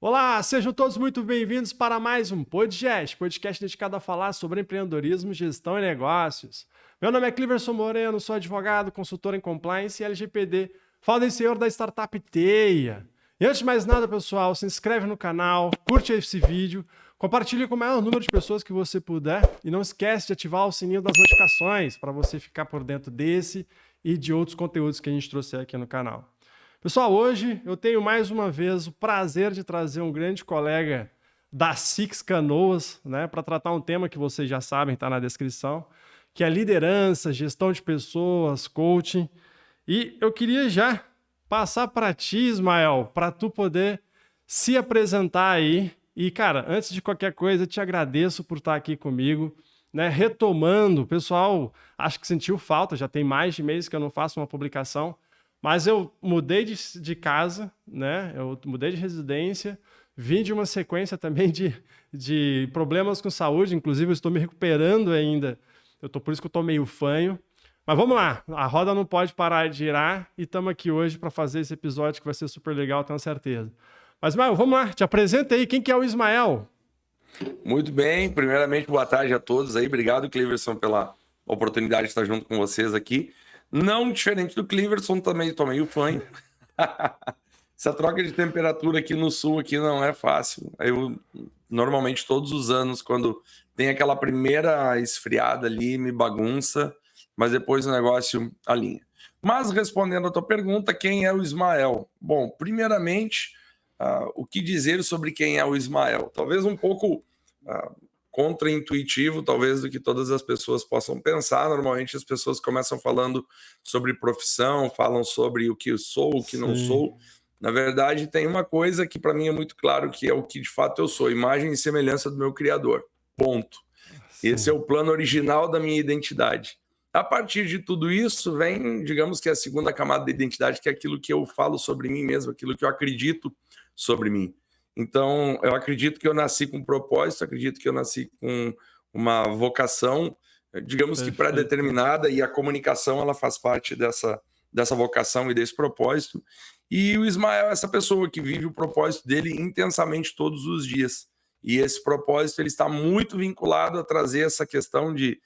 Olá, sejam todos muito bem-vindos para mais um podcast dedicado a falar sobre empreendedorismo, gestão e negócios. Meu nome é Cliverson Moreno, sou advogado, consultor em compliance e LGPD, founder e senhor da startup Teia. E antes de mais nada, pessoal, se inscreve no canal, curte esse vídeo, compartilhe com o maior número de pessoas que você puder e não esquece de ativar o sininho das notificações para você ficar por dentro desse e de outros conteúdos que a gente trouxe aqui no canal. Pessoal, hoje eu tenho mais uma vez o prazer de trazer um grande colega da Six Canoas, né, para tratar um tema que vocês já sabem, está na descrição, que é liderança, gestão de pessoas, coaching. E eu queria já passar para ti, Ismael, para tu poder se apresentar aí. E, cara, antes de qualquer coisa, eu te agradeço por estar aqui comigo, né, retomando. O pessoal acho que sentiu falta, já tem mais de mês que eu não faço uma publicação. Mas eu mudei de casa, né? Eu mudei de residência, vim de uma sequência também de problemas com saúde, inclusive eu estou me recuperando ainda. Por isso que eu estou meio fanho. Mas vamos lá, a roda não pode parar de girar e estamos aqui hoje para fazer esse episódio que vai ser super legal, tenho certeza. Mas, Ismael, vamos lá, te apresenta aí, quem que é o Ismael? Muito bem, primeiramente boa tarde a todos aí, obrigado Cliverson pela oportunidade de estar junto com vocês aqui. Não diferente do Cliverson, também estou meio fã. Essa troca de temperatura aqui no sul aqui não é fácil. Eu normalmente todos os anos quando tem aquela primeira esfriada ali me bagunça, mas depois o negócio alinha. Mas respondendo a tua pergunta, quem é o Ismael? Bom, primeiramente, o que dizer sobre quem é o Ismael? Talvez um pouco contraintuitivo, talvez, do que todas as pessoas possam pensar. Normalmente as pessoas começam falando sobre profissão, falam sobre o que eu sou, o que não sou. Na verdade, tem uma coisa que para mim é muito claro, que é o que de fato eu sou, imagem e semelhança do meu Criador. Ponto. Esse é o plano original da minha identidade. A partir de tudo isso vem, digamos que a segunda camada da identidade, que é aquilo que eu falo sobre mim mesmo, aquilo que eu acredito sobre mim. Então, eu acredito que eu nasci com um propósito, acredito que eu nasci com uma vocação, digamos que pré-determinada, e a comunicação ela faz parte dessa vocação e desse propósito. E o Ismael é essa pessoa que vive o propósito dele intensamente todos os dias. E esse propósito ele está muito vinculado a trazer essa questão de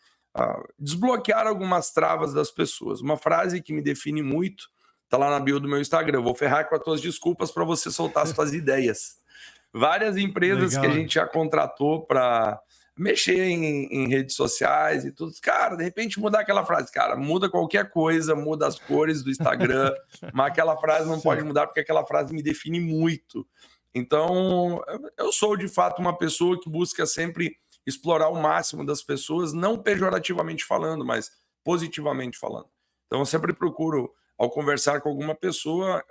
desbloquear algumas travas das pessoas. Uma frase que me define muito está lá na bio do meu Instagram: vou ferrar com as tuas desculpas para você soltar as suas ideias. Várias empresas Legal. Que a gente já contratou para mexer em redes sociais e tudo. Cara, de repente mudar aquela frase. Cara, muda qualquer coisa, muda as cores do Instagram, mas aquela frase não pode mudar porque aquela frase me define muito. Então, eu sou de fato uma pessoa que busca sempre explorar o máximo das pessoas, não pejorativamente falando, mas positivamente falando. Então, eu sempre procuro, ao conversar com alguma pessoa,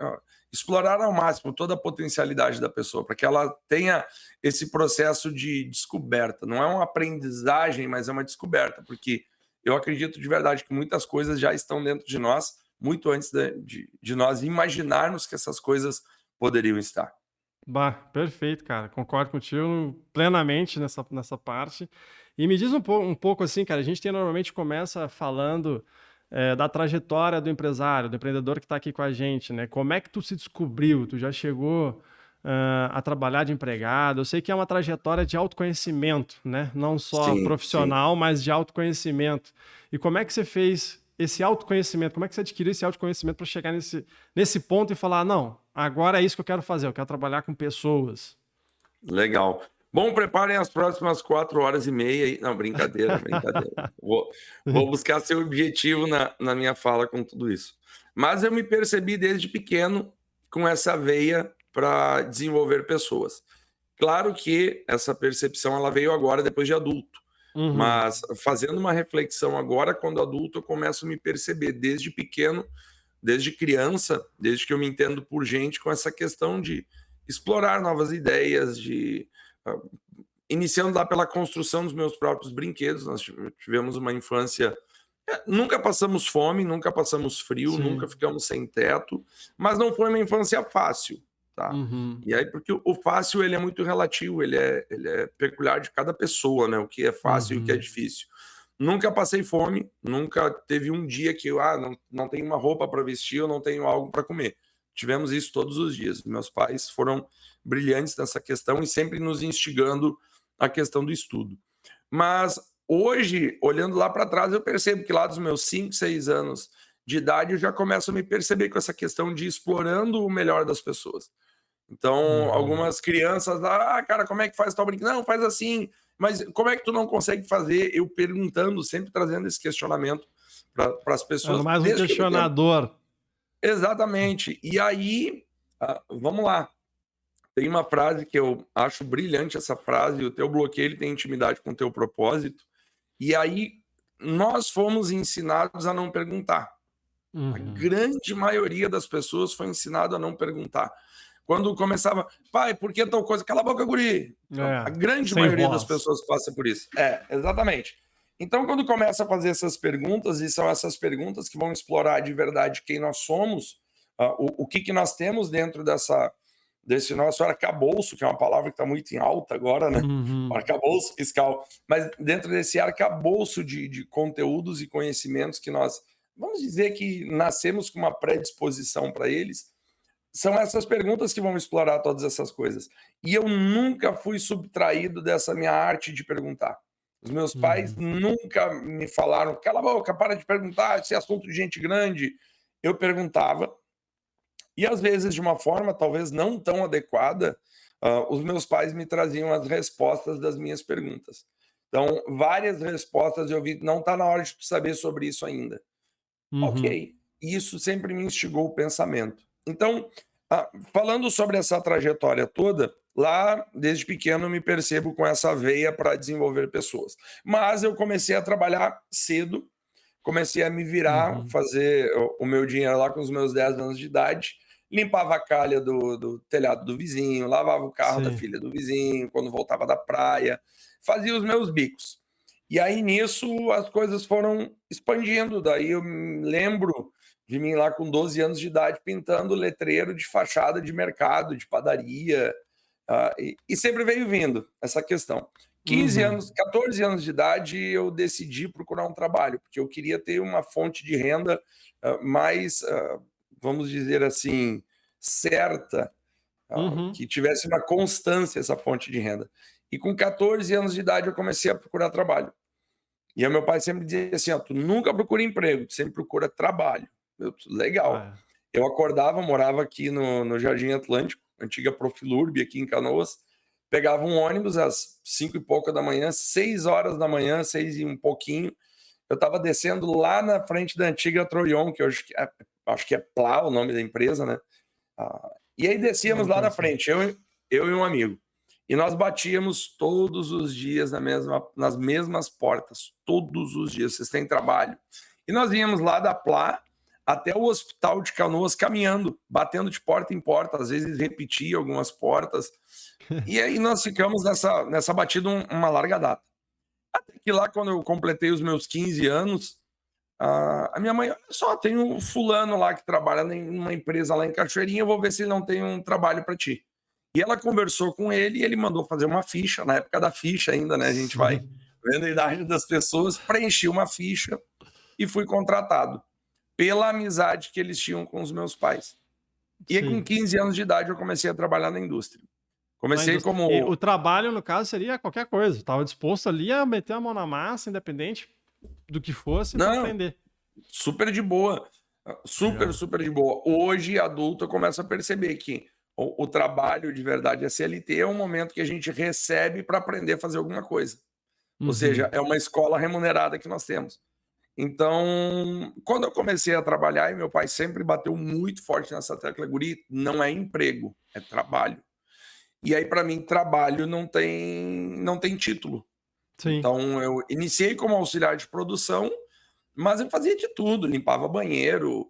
explorar ao máximo toda a potencialidade da pessoa, para que ela tenha esse processo de descoberta. Não é uma aprendizagem, mas é uma descoberta, porque eu acredito de verdade que muitas coisas já estão dentro de nós, muito antes de nós imaginarmos que essas coisas poderiam estar. Bah, perfeito, cara. Concordo contigo plenamente nessa parte. E me diz um pouco assim, cara, a gente normalmente começa falando da trajetória do empresário, do empreendedor que está aqui com a gente, né? Como é que tu se descobriu? Tu já chegou a trabalhar de empregado? Eu sei que é uma trajetória de autoconhecimento, né? Não só Sim, sim. profissional, mas de autoconhecimento. E como é que você fez esse autoconhecimento? Como é que você adquiriu esse autoconhecimento para chegar nesse ponto e falar, não, agora é isso que eu quero fazer, eu quero trabalhar com pessoas. Legal. Bom, preparem as próximas 4 horas e meia aí. Não, brincadeira, brincadeira. Vou buscar ser objetivo na minha fala com tudo isso. Mas eu me percebi desde pequeno com essa veia para desenvolver pessoas. Claro que essa percepção ela veio agora depois de adulto, Uhum. mas fazendo uma reflexão agora, quando adulto, eu começo a me perceber desde pequeno, desde criança, desde que eu me entendo por gente, com essa questão de explorar novas ideias, de ah, iniciando lá pela construção dos meus próprios brinquedos. Nós tivemos uma infância, nunca passamos fome, nunca passamos frio, nunca Sim. ficamos sem teto, mas não foi uma infância fácil, tá? Uhum. E aí, porque o fácil ele é muito relativo, ele é peculiar de cada pessoa, né? O que é fácil e o que é Uhum. difícil. Nunca passei fome, nunca teve um dia que eu não tenho uma roupa para vestir, eu não tenho algo para comer. tivemos isso todos os dias. Meus pais foram brilhantes nessa questão e sempre nos instigando a questão do estudo. Mas hoje, olhando lá para trás, eu percebo que lá dos meus 5, 6 anos de idade, eu já começo a me perceber com essa questão de explorando o melhor das pessoas. Então, Uhum. algumas crianças lá, cara, como é que faz tal brincadeira? Não, faz assim, mas como é que tu não consegue fazer? Eu perguntando, sempre trazendo esse questionamento para as Era pessoas, mais um desde que eu me lembro. questionador. Exatamente. E aí, vamos lá. Tem uma frase que eu acho brilhante, essa frase: o teu bloqueio ele tem intimidade com o teu propósito. E aí, nós fomos ensinados a não perguntar. A Uhum. grande maioria das pessoas foi ensinado a não perguntar. Quando começava, pai, por que tal coisa? Cala a boca, guri. A É, grande sem maioria das voz. pessoas passa por isso. Exatamente. Então, quando começa a fazer essas perguntas, e são essas perguntas que vão explorar de verdade quem nós somos, o que nós temos dentro desse nosso arcabouço, que é uma palavra que está muito em alta agora, né? O Uhum. arcabouço fiscal. Mas dentro desse arcabouço de conteúdos e conhecimentos que nós, vamos dizer que nascemos com uma predisposição para eles, são essas perguntas que vão explorar todas essas coisas. E eu nunca fui subtraído dessa minha arte de perguntar. Os meus pais Uhum. nunca me falaram, cala a boca, para de perguntar, esse é assunto de gente grande. Eu perguntava, e às vezes de uma forma talvez não tão adequada, os meus pais me traziam as respostas das minhas perguntas. Então, várias respostas eu vi, não está na hora de tu saber sobre isso ainda. Uhum. Ok, isso sempre me instigou o pensamento. Então, falando sobre essa trajetória toda, lá desde pequeno eu me percebo com essa veia para desenvolver pessoas. Mas eu comecei a trabalhar cedo, comecei a me virar, Uhum. fazer o meu dinheiro lá com os meus 10 anos de idade, limpava a calha do telhado do vizinho, lavava o carro da Sim. filha do vizinho, quando voltava da praia, fazia os meus bicos. E aí nisso as coisas foram expandindo, daí eu me lembro de mim lá com 12 anos de idade pintando letreiro de fachada de mercado, de padaria, e sempre veio vindo essa questão. 15 Uhum. anos, 14 anos de idade, eu decidi procurar um trabalho, porque eu queria ter uma fonte de renda mais, vamos dizer assim, certa, Uhum. que tivesse uma constância essa fonte de renda. E com 14 anos de idade eu comecei a procurar trabalho. E aí meu pai sempre dizia assim: ó, tu nunca procura emprego, tu sempre procura trabalho. Legal. É. Eu acordava, morava aqui no Jardim Atlântico, antiga Profilurb, aqui em Canoas, pegava um ônibus às 5 e pouca da manhã, 6 horas da manhã, 6 e um pouquinho, eu estava descendo lá na frente da antiga Troion, que hoje acho que é Plá o nome da empresa, né? E aí descíamos Não lá tenho na certeza. frente, eu e um amigo. E nós batíamos todos os dias nas mesmas portas, todos os dias. Vocês têm trabalho. E nós íamos lá da Plá até o Hospital de Canoas caminhando, batendo de porta em porta, às vezes repetia algumas portas. E aí nós ficamos nessa batida uma larga data. Até que lá, quando eu completei os meus 15 anos, a minha mãe, olha só, tem um fulano lá que trabalha em uma empresa lá em Cachoeirinha, eu vou ver se ele não tem um trabalho para ti. E ela conversou com ele e ele mandou fazer uma ficha, na época da ficha ainda, né? A gente vai Sim. vendo a idade das pessoas, preenchi uma ficha e fui contratado pela amizade que eles tinham com os meus pais. E aí, com Sim. 15 anos de idade, eu comecei a trabalhar na indústria. Na Comecei indústria. E o como. trabalho, no caso, seria qualquer coisa. Estava disposto ali a meter a mão na massa, independente do que fosse, para Não, aprender. super de boa. Super, Legal. super de boa. Hoje, adulto, eu começo a perceber que o trabalho de verdade, a CLT, é um momento que a gente recebe para aprender a fazer alguma coisa. Ou seja, Uhum. é uma escola remunerada que nós temos. Então, quando eu comecei a trabalhar, e meu pai sempre bateu muito forte nessa tecla, guri, não é emprego, é trabalho. E aí, para mim, trabalho não tem título. Sim. Então, eu iniciei como auxiliar de produção, mas eu fazia de tudo, limpava banheiro,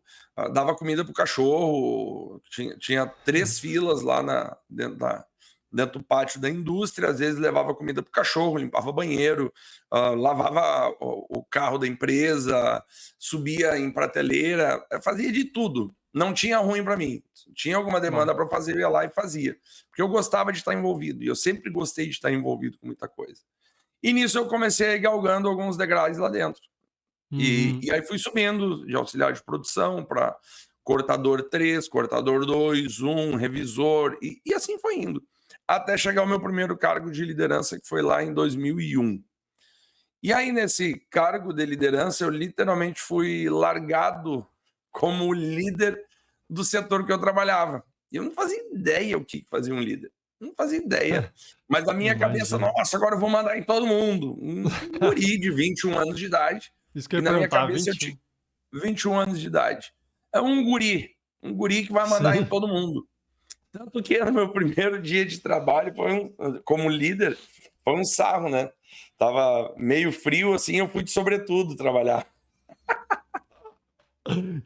dava comida para o cachorro, tinha 3 filas lá dentro do pátio da indústria, às vezes levava comida para o cachorro, limpava banheiro, lavava o carro da empresa, subia em prateleira, fazia de tudo. Não tinha ruim para mim. Tinha alguma Bom. demanda para fazer, eu ia lá e fazia. Porque eu gostava de estar envolvido, e eu sempre gostei de estar envolvido com muita coisa. E nisso eu comecei a ir galgando alguns degraus lá dentro. E, Uhum. e aí fui subindo de auxiliar de produção para cortador 3, cortador 2, 1, revisor, e assim foi indo. Até chegar ao meu primeiro cargo de liderança, que foi lá em 2001. E aí, nesse cargo de liderança, eu literalmente fui largado como líder do setor que eu trabalhava. E eu não fazia ideia o que fazia um líder. Não fazia ideia. Mas na minha cabeça, Imagina. nossa, agora eu vou mandar em todo mundo. Um guri de 21 anos de idade. Isso que eu E ia na minha perguntar, cabeça eu 21. tinha 21 anos de idade. É um guri que vai mandar em Sim. todo mundo. Tanto que no meu primeiro dia de trabalho, como líder, foi um sarro, né? Tava meio frio, assim, eu fui de sobretudo trabalhar.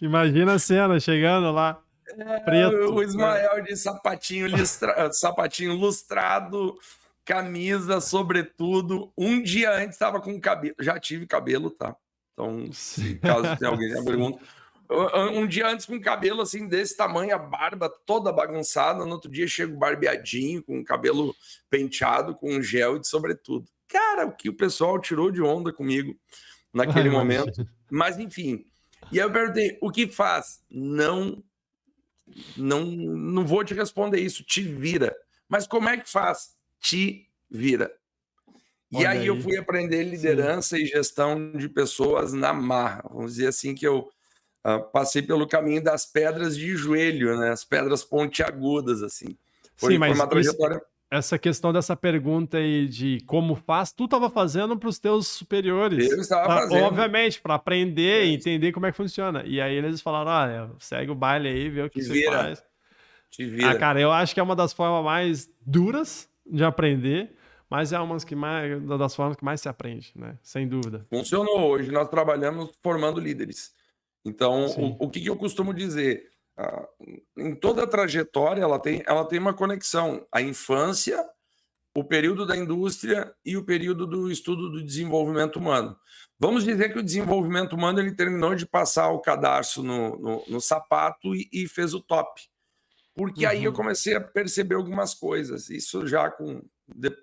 Imagina a cena, chegando lá, O preto, né? Ismael de sapatinho lustrado, camisa, sobretudo. Um dia antes estava com cabelo. Já tive cabelo, tá? Então, se Sim. caso tenha alguém que Sim. pergunta. Um dia antes com cabelo assim desse tamanho, a barba toda bagunçada. No outro dia chego barbeadinho, com o cabelo penteado, com gel e de sobretudo. Cara, o que o pessoal tirou de onda comigo Ah, naquele momento. imagina. Mas enfim. E aí eu perguntei, o que faz? Não vou te responder isso, te vira. Mas como é que faz? Te vira. E Olha aí eu aí. fui aprender Sim. liderança e gestão de pessoas na marra. Vamos dizer assim que eu passei pelo caminho das pedras de joelho, né? As pedras pontiagudas, assim. Sim, Foi mas uma trajetória. essa questão dessa pergunta aí de como faz, tu estava fazendo para os teus Eu superiores. estava fazendo. Obviamente, para aprender e É, entender como é que funciona. E aí eles falaram: ah, segue o baile aí, vê o que te você vira, faz. te Ah, vira. cara, eu acho que é uma das formas mais duras de aprender, mas é uma das formas que mais se aprende, né? Sem dúvida. Funcionou. Hoje nós trabalhamos formando líderes. Então, Sim. o que eu costumo dizer? Ah, em toda a trajetória, ela tem uma conexão. A infância, o período da indústria e o período do estudo do desenvolvimento humano. Vamos dizer que o desenvolvimento humano ele terminou de passar o cadarço no sapato e fez o top. Porque aí eu Uhum. comecei a perceber algumas coisas. Isso já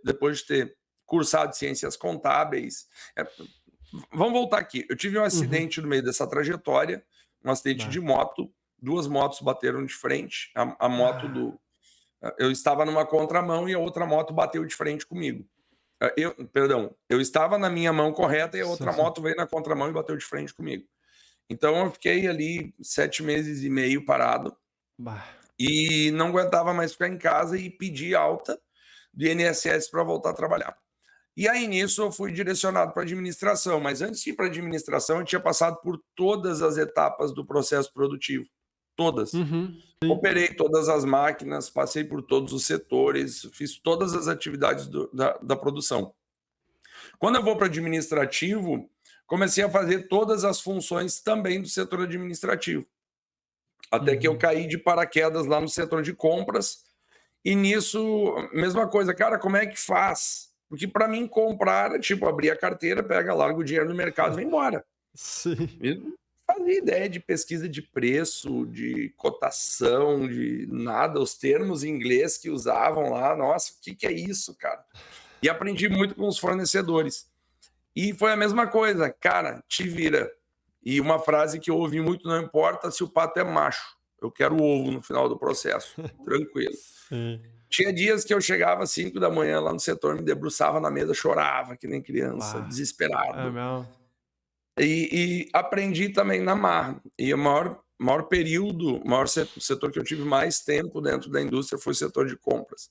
depois de ter cursado ciências contábeis. É, vamos voltar aqui. Eu tive um Uhum. acidente no meio dessa trajetória, um acidente de Bah. moto. Duas motos bateram de frente. A moto Ah, do. Eu estava numa contramão e a outra moto bateu de frente comigo. Perdão, eu estava na minha mão correta e a sim, outra sim. moto veio na contramão e bateu de frente comigo. Então eu fiquei ali 7 meses e meio parado Bah. e não aguentava mais ficar em casa e pedi alta do INSS para voltar a trabalhar. E aí nisso eu fui direcionado para administração, mas antes de ir para administração eu tinha passado por todas as etapas do processo produtivo, todas. Uhum. Sim. Operei todas as máquinas, passei por todos os setores, fiz todas as atividades da produção. Quando eu vou para administrativo, comecei a fazer todas as funções também do setor administrativo. Até que eu Uhum. caí de paraquedas lá no setor de compras. E nisso, mesma coisa, cara, como é que faz? Porque para mim comprar era tipo abrir a carteira, pega, larga o dinheiro no mercado e vai embora. Sim. Eu não fazia ideia de pesquisa de preço, de cotação, de nada, os termos em inglês que usavam lá, nossa, o que é isso, cara? E aprendi muito com os fornecedores. E foi a mesma coisa, cara, te vira. E uma frase que eu ouvi muito: não importa se o pato é macho, eu quero o ovo no final do processo. Tranquilo. Sim. Tinha dias que eu chegava às 5 da manhã lá no setor, me debruçava na mesa, chorava que nem criança, Bah. É desesperado. mesmo. E aprendi também na marra. E o maior período, o maior setor que eu tive mais tempo dentro da indústria foi o setor de compras.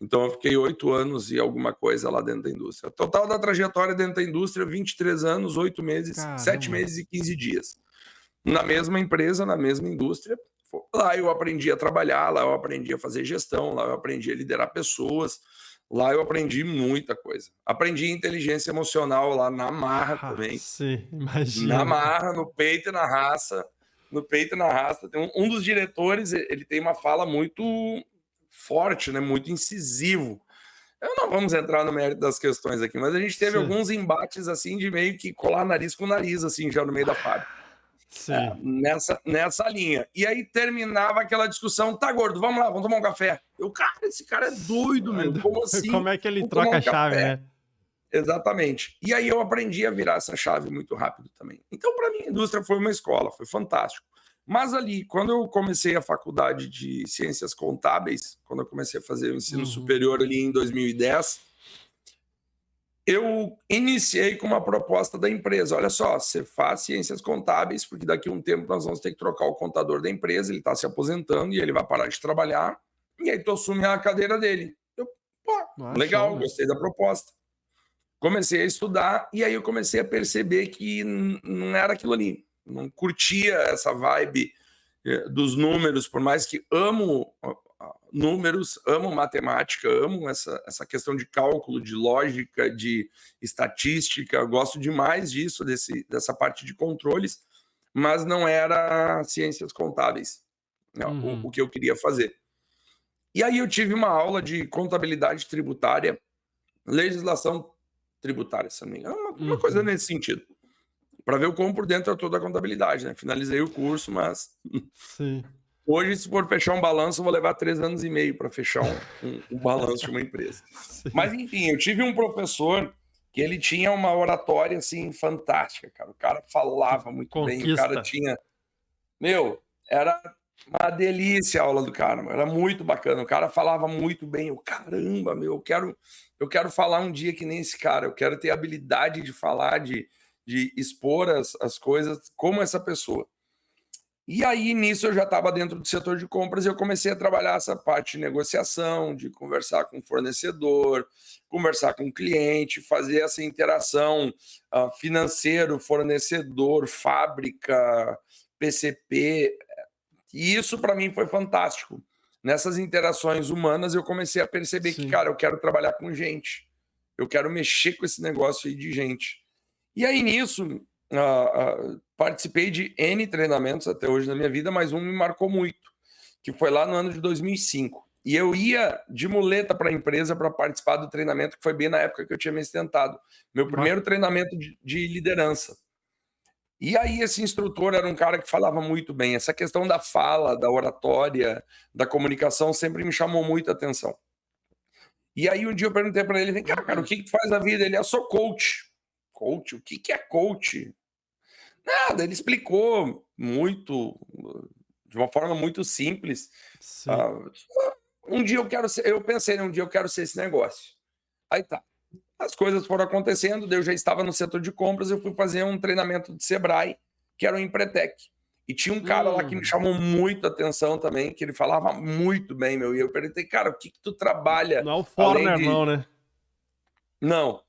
Então eu fiquei 8 anos e alguma coisa lá dentro da indústria. Total da trajetória dentro da indústria, 23 anos, 8 meses, 7 Caramba. meses e 15 dias. Na mesma empresa, na mesma indústria. Lá eu aprendi a trabalhar, lá eu aprendi a fazer gestão, lá eu aprendi a liderar pessoas, lá eu aprendi muita coisa. Aprendi inteligência emocional lá na marra Ah, também. sim, Na imagino. marra, no peito e na raça. No peito e na raça. Tem um dos diretores, ele tem uma fala muito forte, né? Muito incisivo. Eu não vamos entrar no mérito das questões aqui, mas a gente teve Sim. alguns embates assim de meio que colar nariz com nariz, assim, já no meio da fábrica. Sim. Nessa linha. E aí terminava aquela discussão, tá gordo, vamos lá, vamos tomar um café. Cara, esse cara é doido, meu. Como assim? Como é que ele Vamos tomar troca a um chave, café. né? Exatamente. E aí eu aprendi a virar essa chave muito rápido também. Então, para mim, a indústria foi uma escola, foi fantástico. Mas ali, quando eu comecei a faculdade de Ciências Contábeis, quando eu comecei a fazer o ensino superior ali em 2010, eu iniciei com uma proposta da empresa. Olha só, você faz Ciências Contábeis, porque daqui a um tempo nós vamos ter que trocar o contador da empresa, ele está se aposentando e ele vai parar de trabalhar, e aí tu assume a cadeira dele. Eu, pô, legal, show, né? gostei da proposta. Comecei a estudar e aí eu comecei a perceber que não era aquilo ali. Não curtia essa vibe dos números, por mais que amo números, amo matemática, amo essa questão de cálculo, de lógica, de estatística, gosto demais disso, dessa parte de controles, mas não era ciências contábeis, né, o que eu queria fazer. E aí eu tive uma aula de contabilidade tributária, legislação tributária, se não me engano, uma coisa nesse sentido, para ver o quão por dentro eu tô da contabilidade, né? Finalizei o curso, mas Sim. hoje, se for fechar um balanço, eu vou levar 3 anos e meio para fechar um balanço de uma empresa. Sim. Mas, enfim, eu tive um professor que ele tinha uma oratória, assim, fantástica, cara. O cara falava muito bem, o cara tinha... Meu, era uma delícia a aula do cara, era muito bacana. O cara falava muito bem. Eu, caramba, meu, eu quero falar um dia que nem esse cara. Eu quero ter a habilidade de falar, de expor as coisas como essa pessoa. E aí, nisso, eu já estava dentro do setor de compras e eu comecei a trabalhar essa parte de negociação, de conversar com o fornecedor, conversar com o cliente, fazer essa interação financeiro, fornecedor, fábrica, PCP. E isso, para mim, foi fantástico. Nessas interações humanas, eu comecei a perceber que, cara, eu quero trabalhar com gente. Eu quero mexer com esse negócio aí de gente. E aí, nisso... participei de N treinamentos até hoje na minha vida, mas um me marcou muito, que foi lá no ano de 2005. E eu ia de muleta para a empresa para participar do treinamento, que foi bem na época que eu tinha me tentado. Meu primeiro treinamento de liderança. E aí esse instrutor era um cara que falava muito bem. Essa questão da fala, da oratória, da comunicação sempre me chamou muita atenção. E aí um dia eu perguntei para ele, vem cá, cara, o que tu faz na vida? Ele, eu sou coach. Coach? O que é coach? Nada, ele explicou muito, de uma forma muito simples. Um dia eu quero ser, eu pensei, um dia eu quero ser esse negócio. Aí tá. As coisas foram acontecendo, eu já estava no setor de compras, eu fui fazer um treinamento de Sebrae, que era o Empretec. E tinha um cara lá que me chamou muita atenção também, que ele falava muito bem, meu. E eu perguntei, cara, o que tu trabalha? Não é o Forner, não, né? Não.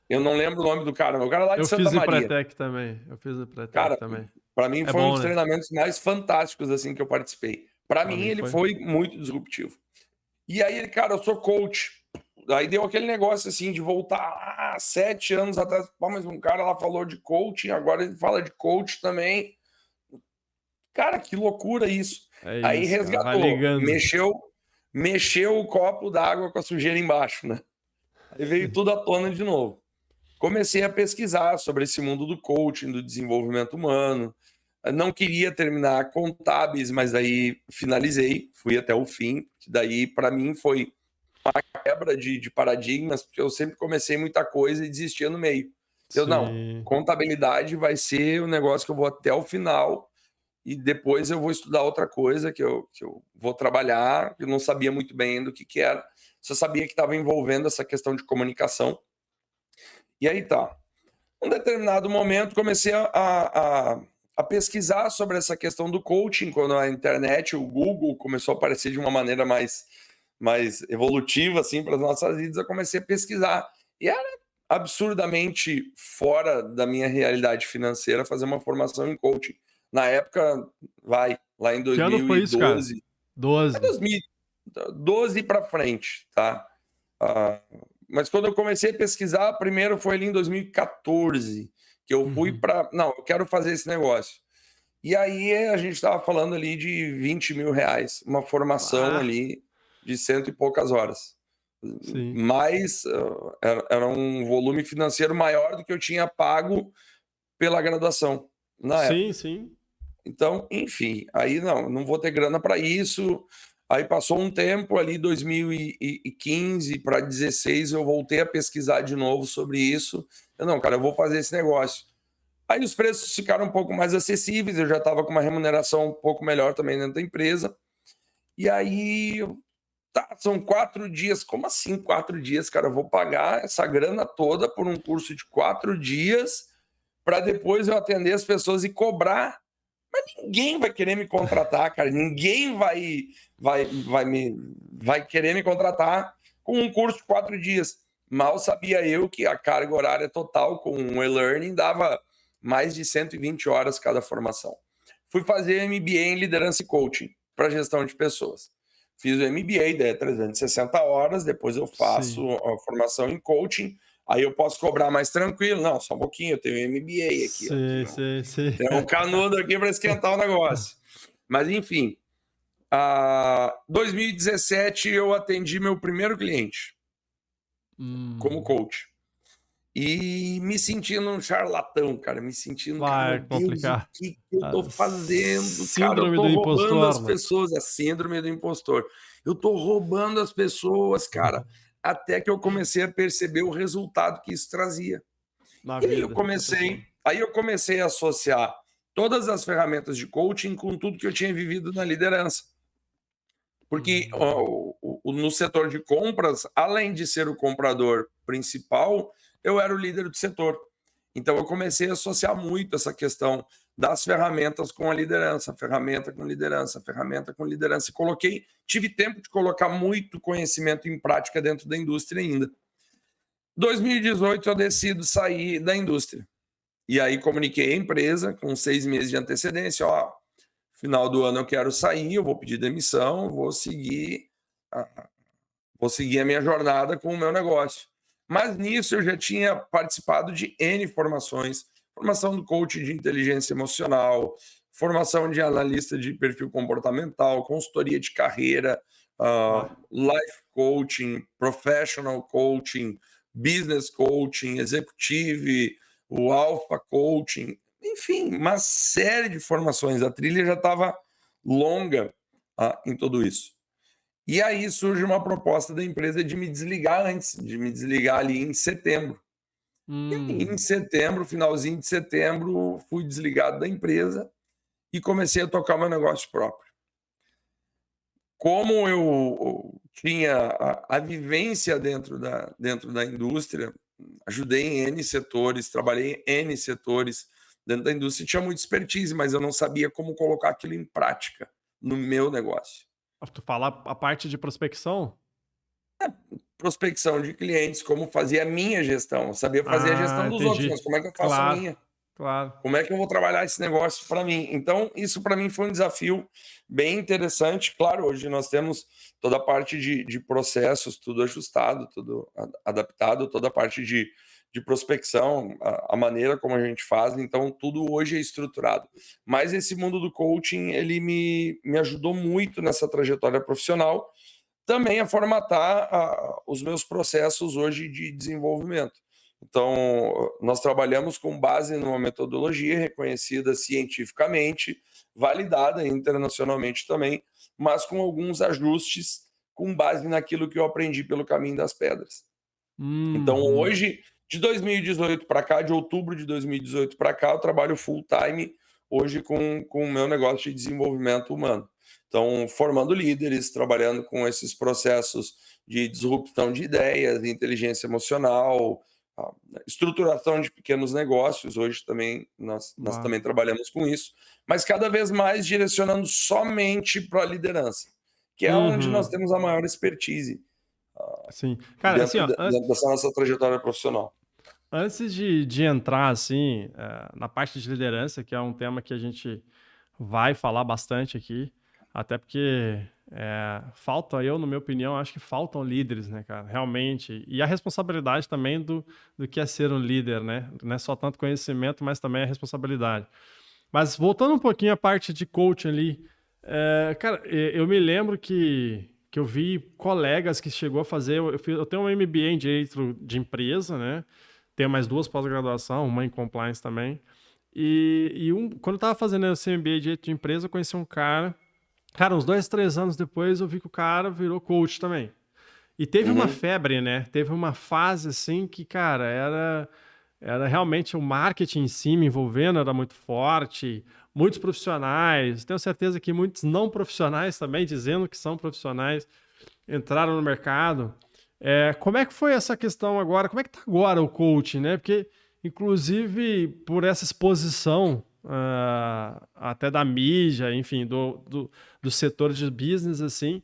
Eu não lembro o nome do cara, o cara lá de Santa Maria. Eu fiz o Empretec também. Para mim foi um dos treinamentos mais fantásticos assim que eu participei. Para mim ele foi muito disruptivo. E aí ele, cara, eu sou coach. Aí deu aquele negócio assim de voltar 7 anos atrás. Pô, mas um cara lá falou de coaching, agora ele fala de coach também. Cara, que loucura isso. Aí resgatou, mexeu o copo d'água com a sujeira embaixo, né? Aí veio tudo à tona de novo. Comecei a pesquisar sobre esse mundo do coaching, do desenvolvimento humano. Não queria terminar contábeis, mas aí finalizei, fui até o fim. Daí, para mim, foi uma quebra de paradigmas, porque eu sempre comecei muita coisa e desistia no meio. Eu, não, contabilidade vai ser o negócio que eu vou até o final e depois eu vou estudar outra coisa que eu vou trabalhar. Eu não sabia muito bem ainda o que era, só sabia que estava envolvendo essa questão de comunicação. E aí tá. Um determinado momento comecei a pesquisar sobre essa questão do coaching, quando a internet, o Google começou a aparecer de uma maneira mais evolutiva assim para as nossas vidas. Eu comecei a pesquisar e era absurdamente fora da minha realidade financeira fazer uma formação em coaching. Na época, lá em 2012. Que ano foi isso, cara? 2012 para frente, tá? Mas quando eu comecei a pesquisar, primeiro foi ali em 2014, que eu fui para... Não, eu quero fazer esse negócio. E aí a gente estava falando ali de 20 mil reais, uma formação ali de 100 e poucas horas. Sim. Mas era um volume financeiro maior do que eu tinha pago pela graduação na época. Sim. Então, enfim, aí não vou ter grana para isso. Aí passou um tempo ali, 2015 para 2016, eu voltei a pesquisar de novo sobre isso. Eu vou fazer esse negócio. Aí os preços ficaram um pouco mais acessíveis, eu já estava com uma remuneração um pouco melhor também dentro da empresa. E aí, tá, são 4 dias. Como assim 4 dias, cara? Eu vou pagar essa grana toda por um curso de 4 dias para depois eu atender as pessoas e cobrar. Mas ninguém vai querer me contratar, cara. Ninguém vai querer me contratar com um curso de 4 dias. Mal sabia eu que a carga horária total com o e-learning dava mais de 120 horas cada formação. Fui fazer MBA em liderança e coaching para gestão de pessoas. Fiz o MBA, daí 360 horas, depois eu faço a formação em coaching, aí eu posso cobrar mais tranquilo. Não, só um pouquinho, eu tenho MBA aqui. Sim. Tem um canudo aqui para esquentar o negócio. Mas, enfim, 2017 eu atendi meu primeiro cliente como coach. E me sentindo um charlatão, cara. Me sentindo, cara, meu Deus, o que eu tô fazendo, cara? Eu Síndrome tô do roubando as impostor, né? pessoas. A síndrome do impostor. Eu tô roubando as pessoas, cara. Até que eu comecei a perceber o resultado que isso trazia. Na E vida da pessoa. aí eu comecei a associar todas as ferramentas de coaching com tudo que eu tinha vivido na liderança. Porque no setor de compras, além de ser o comprador principal, eu era o líder do setor. Então eu comecei a associar muito essa questão das ferramentas com a liderança, ferramenta com liderança, ferramenta com liderança. E tive tempo de colocar muito conhecimento em prática dentro da indústria ainda. 2018 eu decido sair da indústria. E aí comuniquei à empresa com 6 meses de antecedência, ó, final do ano eu quero sair, eu vou pedir demissão, vou seguir a minha jornada com o meu negócio. Mas nisso eu já tinha participado de N formações, formação do coach de inteligência emocional, formação de analista de perfil comportamental, consultoria de carreira, life coaching, professional coaching, business coaching, executive, o alpha coaching, enfim, uma série de formações. A trilha já estava longa em tudo isso. E aí surge uma proposta da empresa de me desligar antes, de me desligar ali em setembro. E aí, em setembro, finalzinho de setembro, fui desligado da empresa e comecei a tocar meu negócio próprio. Como eu tinha a vivência dentro da indústria, ajudei em N setores, trabalhei em N setores dentro da indústria, tinha muita expertise, mas eu não sabia como colocar aquilo em prática no meu negócio. Tu fala a parte de prospecção? Prospecção de clientes, como fazer a minha gestão. Eu sabia fazer a gestão dos outros, Entendi. mas como é que eu faço a Claro, minha? claro. Como é que eu vou trabalhar esse negócio para mim? Então, isso para mim foi um desafio bem interessante. Claro, hoje nós temos toda a parte de processos, tudo ajustado, tudo adaptado, toda a parte de prospecção, a maneira como a gente faz, então tudo hoje é estruturado. Mas esse mundo do coaching, ele me ajudou muito nessa trajetória profissional, também a formatar os meus processos hoje de desenvolvimento. Então, nós trabalhamos com base numa metodologia reconhecida cientificamente, validada internacionalmente também, mas com alguns ajustes com base naquilo que eu aprendi pelo caminho das pedras. Então, hoje, de 2018 para cá, de outubro de 2018 para cá, eu trabalho full time hoje com o meu negócio de desenvolvimento humano. Então, formando líderes, trabalhando com esses processos de disrupção de ideias, inteligência emocional, estruturação de pequenos negócios. Hoje também nós também trabalhamos com isso, mas cada vez mais direcionando somente para a liderança, que é onde nós temos a maior expertise Sim. Cara, assim, ó, dentro dessa nossa trajetória profissional. antes de entrar, assim, na parte de liderança, que é um tema que a gente vai falar bastante aqui, até porque falta, na minha opinião, acho que faltam líderes, né, cara, realmente. E a responsabilidade também do que é ser um líder, né? Não é só tanto conhecimento, mas também a responsabilidade. Mas voltando um pouquinho à parte de coaching ali, cara, eu me lembro que eu vi colegas que chegou a fazer, eu tenho um MBA em Direito de Empresa, né? Tenho mais 2 pós-graduação, uma em Compliance também. Quando eu tava fazendo esse MBA de Direito de Empresa, eu conheci um cara, uns 2, 3 anos depois, eu vi que o cara virou coach também. E teve uma febre, né? Teve uma fase assim que, cara, era realmente o marketing em si me envolvendo, era muito forte, muitos profissionais, tenho certeza que muitos não profissionais também, dizendo que são profissionais, entraram no mercado. Como é que foi essa questão agora? Como é que está agora o coaching, né? Porque, inclusive, por essa exposição, até da mídia, enfim, do setor de business, assim,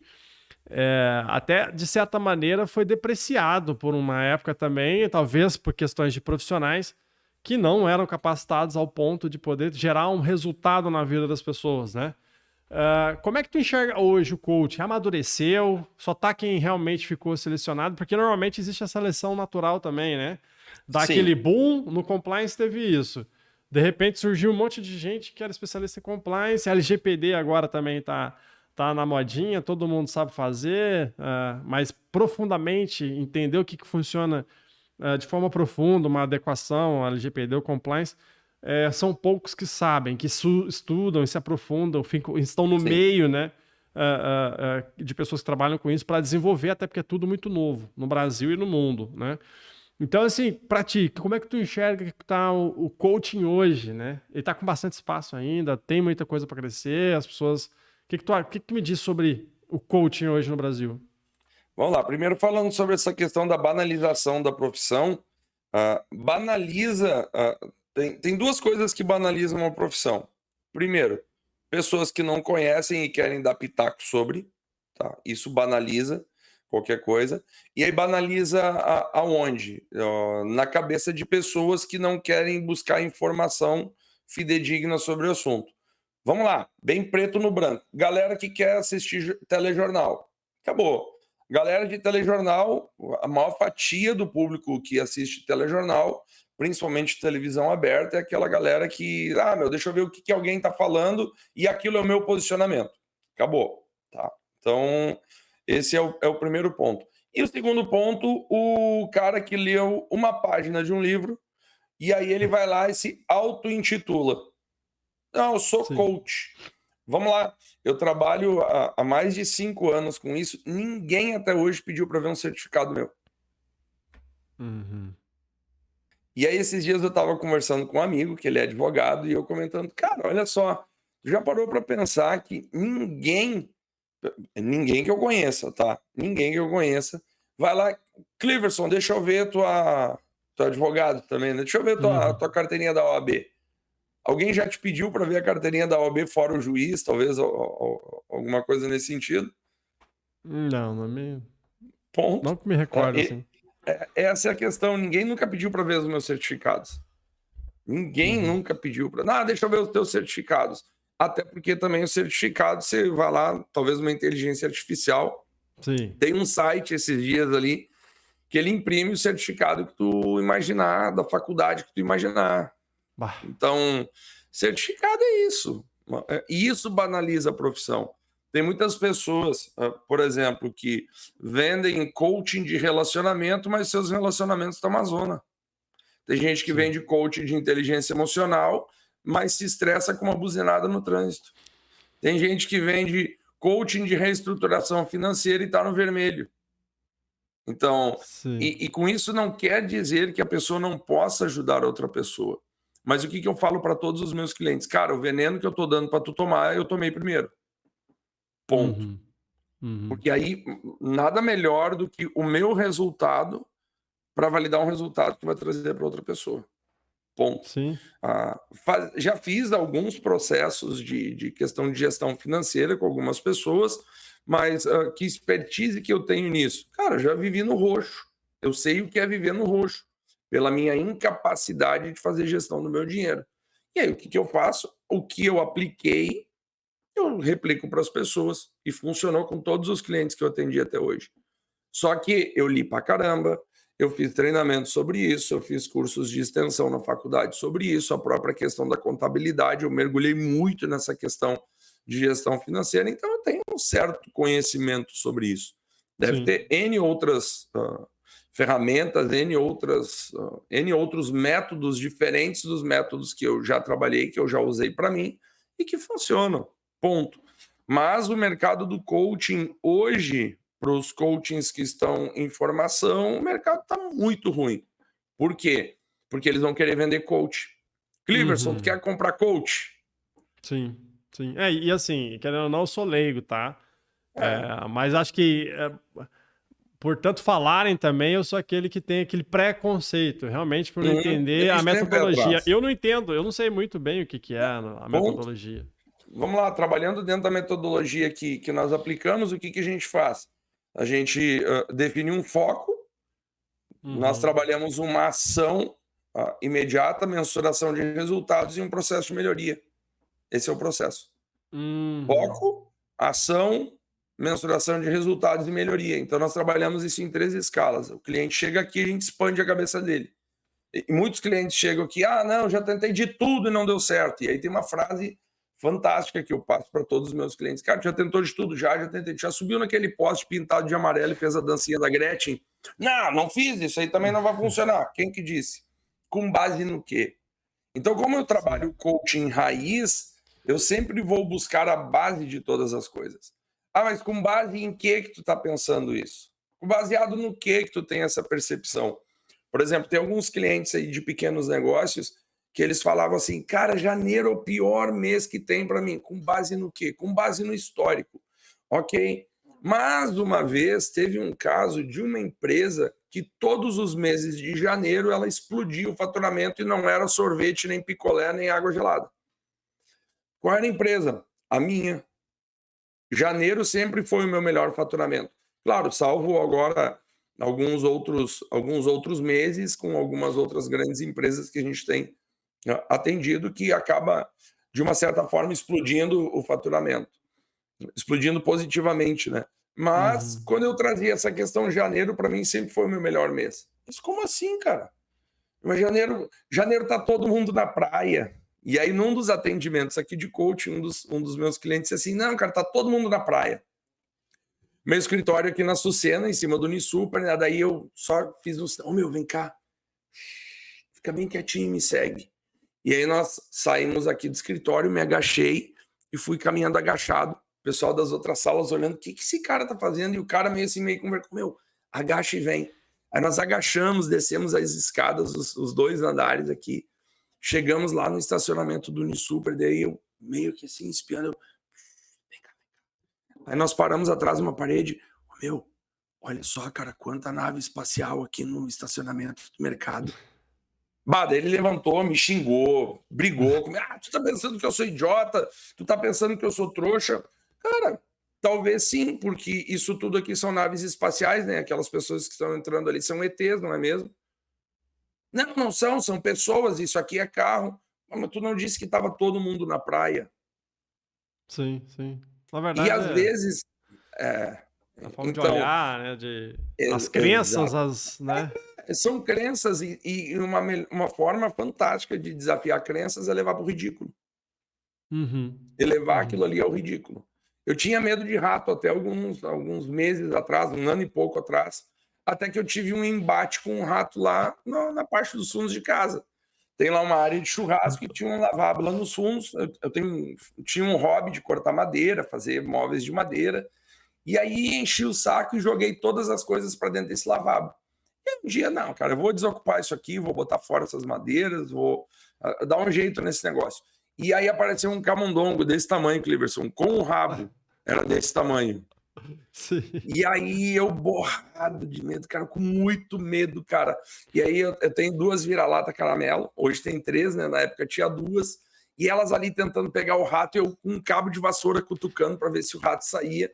até de certa maneira foi depreciado por uma época também, talvez por questões de profissionais que não eram capacitados ao ponto de poder gerar um resultado na vida das pessoas, né? Como é que tu enxerga hoje o coach? Amadureceu? Só tá quem realmente ficou selecionado? Porque normalmente existe a seleção natural também, né? Dá aquele Sim, boom, no compliance teve isso. De repente surgiu um monte de gente que era especialista em compliance, a LGPD agora também tá na modinha, todo mundo sabe fazer, mas profundamente entender o que funciona de forma profunda, uma adequação à LGPD ou compliance, são poucos que sabem, que estudam e se aprofundam, estão no sim. meio, né, de pessoas que trabalham com isso para desenvolver, até porque é tudo muito novo no Brasil e no mundo, né? Então, assim, para ti, como é que tu enxerga que tá o coaching hoje, né? Ele tá com bastante espaço ainda, tem muita coisa para crescer, as pessoas... O que que tu me diz sobre o coaching hoje no Brasil? Vamos lá. Primeiro, falando sobre essa questão da banalização da profissão, tem duas coisas que banalizam uma profissão. Primeiro, pessoas que não conhecem e querem dar pitaco sobre, tá? Isso banaliza qualquer coisa. E aí banaliza aonde? Na cabeça de pessoas que não querem buscar informação fidedigna sobre o assunto. Vamos lá, bem preto no branco. Galera que quer assistir telejornal. Acabou. Galera de telejornal, a maior fatia do público que assiste telejornal, principalmente televisão aberta, é aquela galera que, deixa eu ver o que alguém está falando e aquilo é o meu posicionamento. Acabou, tá? Então, esse é o primeiro ponto. E o segundo ponto, o cara que leu uma página de um livro e aí ele vai lá e se auto-intitula. Não, eu sou Sim. coach. Vamos lá, eu trabalho há mais de 5 anos com isso. Ninguém até hoje pediu para ver um certificado meu. Uhum. E aí, esses dias eu estava conversando com um amigo, que ele é advogado, e eu comentando, cara, olha só, tu já parou para pensar que ninguém que eu conheça, tá? Ninguém que eu conheça, vai lá, Cleverson, deixa eu ver tu é advogado também, né? Deixa eu ver Uhum. tua carteirinha da OAB. Alguém já te pediu para ver a carteirinha da OAB fora o juiz, talvez alguma coisa nesse sentido? Não, não Ponto. que me Tá? recordo, assim. Essa é a questão. Ninguém nunca pediu para ver os meus certificados. Ninguém Uhum. nunca pediu para. Deixa eu ver os teus certificados. Até porque também o certificado, você vai lá, talvez uma inteligência artificial. Sim. Tem um site esses dias ali que ele imprime o certificado que tu imaginar, da faculdade que tu imaginar. Bah. Então, certificado é isso. E isso banaliza a profissão. Tem muitas pessoas, por exemplo, que vendem coaching de relacionamento, mas seus relacionamentos estão uma zona. Tem gente que Sim. vende coaching de inteligência emocional, mas se estressa com uma buzinada no trânsito. Tem gente que vende coaching de reestruturação financeira e está no vermelho. Então, Sim. e com isso não quer dizer que a pessoa não possa ajudar outra pessoa. Mas o que eu falo para todos os meus clientes? Cara, o veneno que eu estou dando para tu tomar, eu tomei primeiro. Ponto. Uhum. Uhum. Porque aí nada melhor do que o meu resultado para validar um resultado que vai trazer para outra pessoa. Ponto. Sim. Já fiz alguns processos de questão de gestão financeira com algumas pessoas, mas que expertise que eu tenho nisso? Cara, já vivi no roxo. Eu sei o que é viver no roxo, pela minha incapacidade de fazer gestão do meu dinheiro. E aí, o que eu faço? O que eu apliquei, eu replico para as pessoas. E funcionou com todos os clientes que eu atendi até hoje. Só que eu li pra caramba, eu fiz treinamento sobre isso, eu fiz cursos de extensão na faculdade sobre isso, a própria questão da contabilidade, eu mergulhei muito nessa questão de gestão financeira, então eu tenho um certo conhecimento sobre isso. Deve Sim. ter N outras ferramentas, N outros métodos diferentes dos métodos que eu já trabalhei, que eu já usei para mim e que funcionam. Ponto. Mas o mercado do coaching hoje, para os coachings que estão em formação, o mercado está muito ruim. Por quê? porque eles vão querer vender coach. Cleverson, tu quer comprar coach? Sim, sim. E assim, querendo ou não, eu sou leigo, tá? É. Mas acho que, por tanto falarem também, eu sou aquele que tem aquele preconceito, realmente, por não entender A a gente sempre é metodologia. atrás. Eu não entendo, eu não sei muito bem o que é a Ponto. metodologia. Vamos lá, trabalhando dentro da metodologia que nós aplicamos, o que a gente faz? A gente define um foco, nós trabalhamos uma ação imediata, mensuração de resultados e um processo de melhoria. Esse é o processo. Foco, ação, mensuração de resultados e melhoria. Então, nós trabalhamos isso em 3 escalas. O cliente chega aqui, a gente expande a cabeça dele. E muitos clientes chegam aqui, não, já tentei de tudo e não deu certo. E aí tem uma frase fantástica que eu passo para todos os meus clientes. Cara, já tentou de tudo, já tentei, já subiu naquele poste pintado de amarelo e fez a dancinha da Gretchen? Não fiz, isso aí também não vai funcionar. Quem que disse? Com base no quê? Então, como eu trabalho coaching raiz, eu sempre vou buscar a base de todas as coisas. Mas com base em que tu tá pensando isso? Baseado no que tu tem essa percepção? Por exemplo, tem alguns clientes aí de pequenos negócios que eles falavam assim, cara, janeiro é o pior mês que tem para mim. Com base no quê? Com base no histórico. Ok. Mas uma vez teve um caso de uma empresa que todos os meses de janeiro ela explodia o faturamento e não era sorvete, nem picolé, nem água gelada. Qual era a empresa? A minha. Janeiro sempre foi o meu melhor faturamento. Claro, salvo agora alguns outros meses com algumas outras grandes empresas que a gente tem atendido que acaba, de uma certa forma, explodindo o faturamento. Explodindo positivamente, né? Mas quando eu trazia essa questão de janeiro, para mim sempre foi o meu melhor mês. Mas como assim, cara? Mas janeiro tá todo mundo na praia. E aí, num dos atendimentos aqui de coaching, um dos meus clientes disse assim, não, cara, tá todo mundo na praia. Meu escritório aqui na Sucena, em cima do Unisuper, né? Daí eu só fiz um, vem cá, fica bem quietinho e me segue. E aí nós saímos aqui do escritório, me agachei e fui caminhando agachado. O pessoal das outras salas olhando, o que esse cara tá fazendo? E o cara meio assim, meio conversando, agacha e vem. Aí nós agachamos, descemos as escadas, os 2 andares aqui, chegamos lá no estacionamento do Unisuper, daí eu meio que assim, espiando, vem cá. Aí nós paramos atrás de uma parede, olha só, cara, quanta nave espacial aqui no estacionamento do mercado. Daí ele levantou, me xingou, brigou comigo. Tu tá pensando que eu sou idiota? Tu tá pensando que eu sou trouxa? Cara, talvez sim, porque isso tudo aqui são naves espaciais, né? Aquelas pessoas que estão entrando ali são ETs, não é mesmo? Não são pessoas, isso aqui é carro. Mas tu não disse que estava todo mundo na praia. Sim. Na E verdade, às vezes... a forma de então, olhar, né? As crenças, né? são crenças e uma forma fantástica de desafiar crenças é levar para o ridículo. Elevar aquilo ali ao ridículo. Eu tinha medo de rato até alguns meses atrás, 1 ano e pouco atrás, até que eu tive um embate com um rato lá na parte dos fundos de casa. Tem lá uma área de churrasco e tinha um lavabo lá nos fundos. Eu tinha um hobby de cortar madeira, fazer móveis de madeira. E aí enchi o saco e joguei todas as coisas para dentro desse lavabo. E um dia, não, cara, eu vou desocupar isso aqui, vou botar fora essas madeiras, vou dar um jeito nesse negócio. E aí apareceu um camundongo desse tamanho, Cleverson, com o rabo. Era desse tamanho. Sim. E aí eu borrado de medo, cara, com muito medo, cara. E aí eu tenho 2 vira-lata caramelo, hoje tem 3, né? Na época tinha 2. E elas ali tentando pegar o rato, eu com um cabo de vassoura cutucando para ver se o rato saía.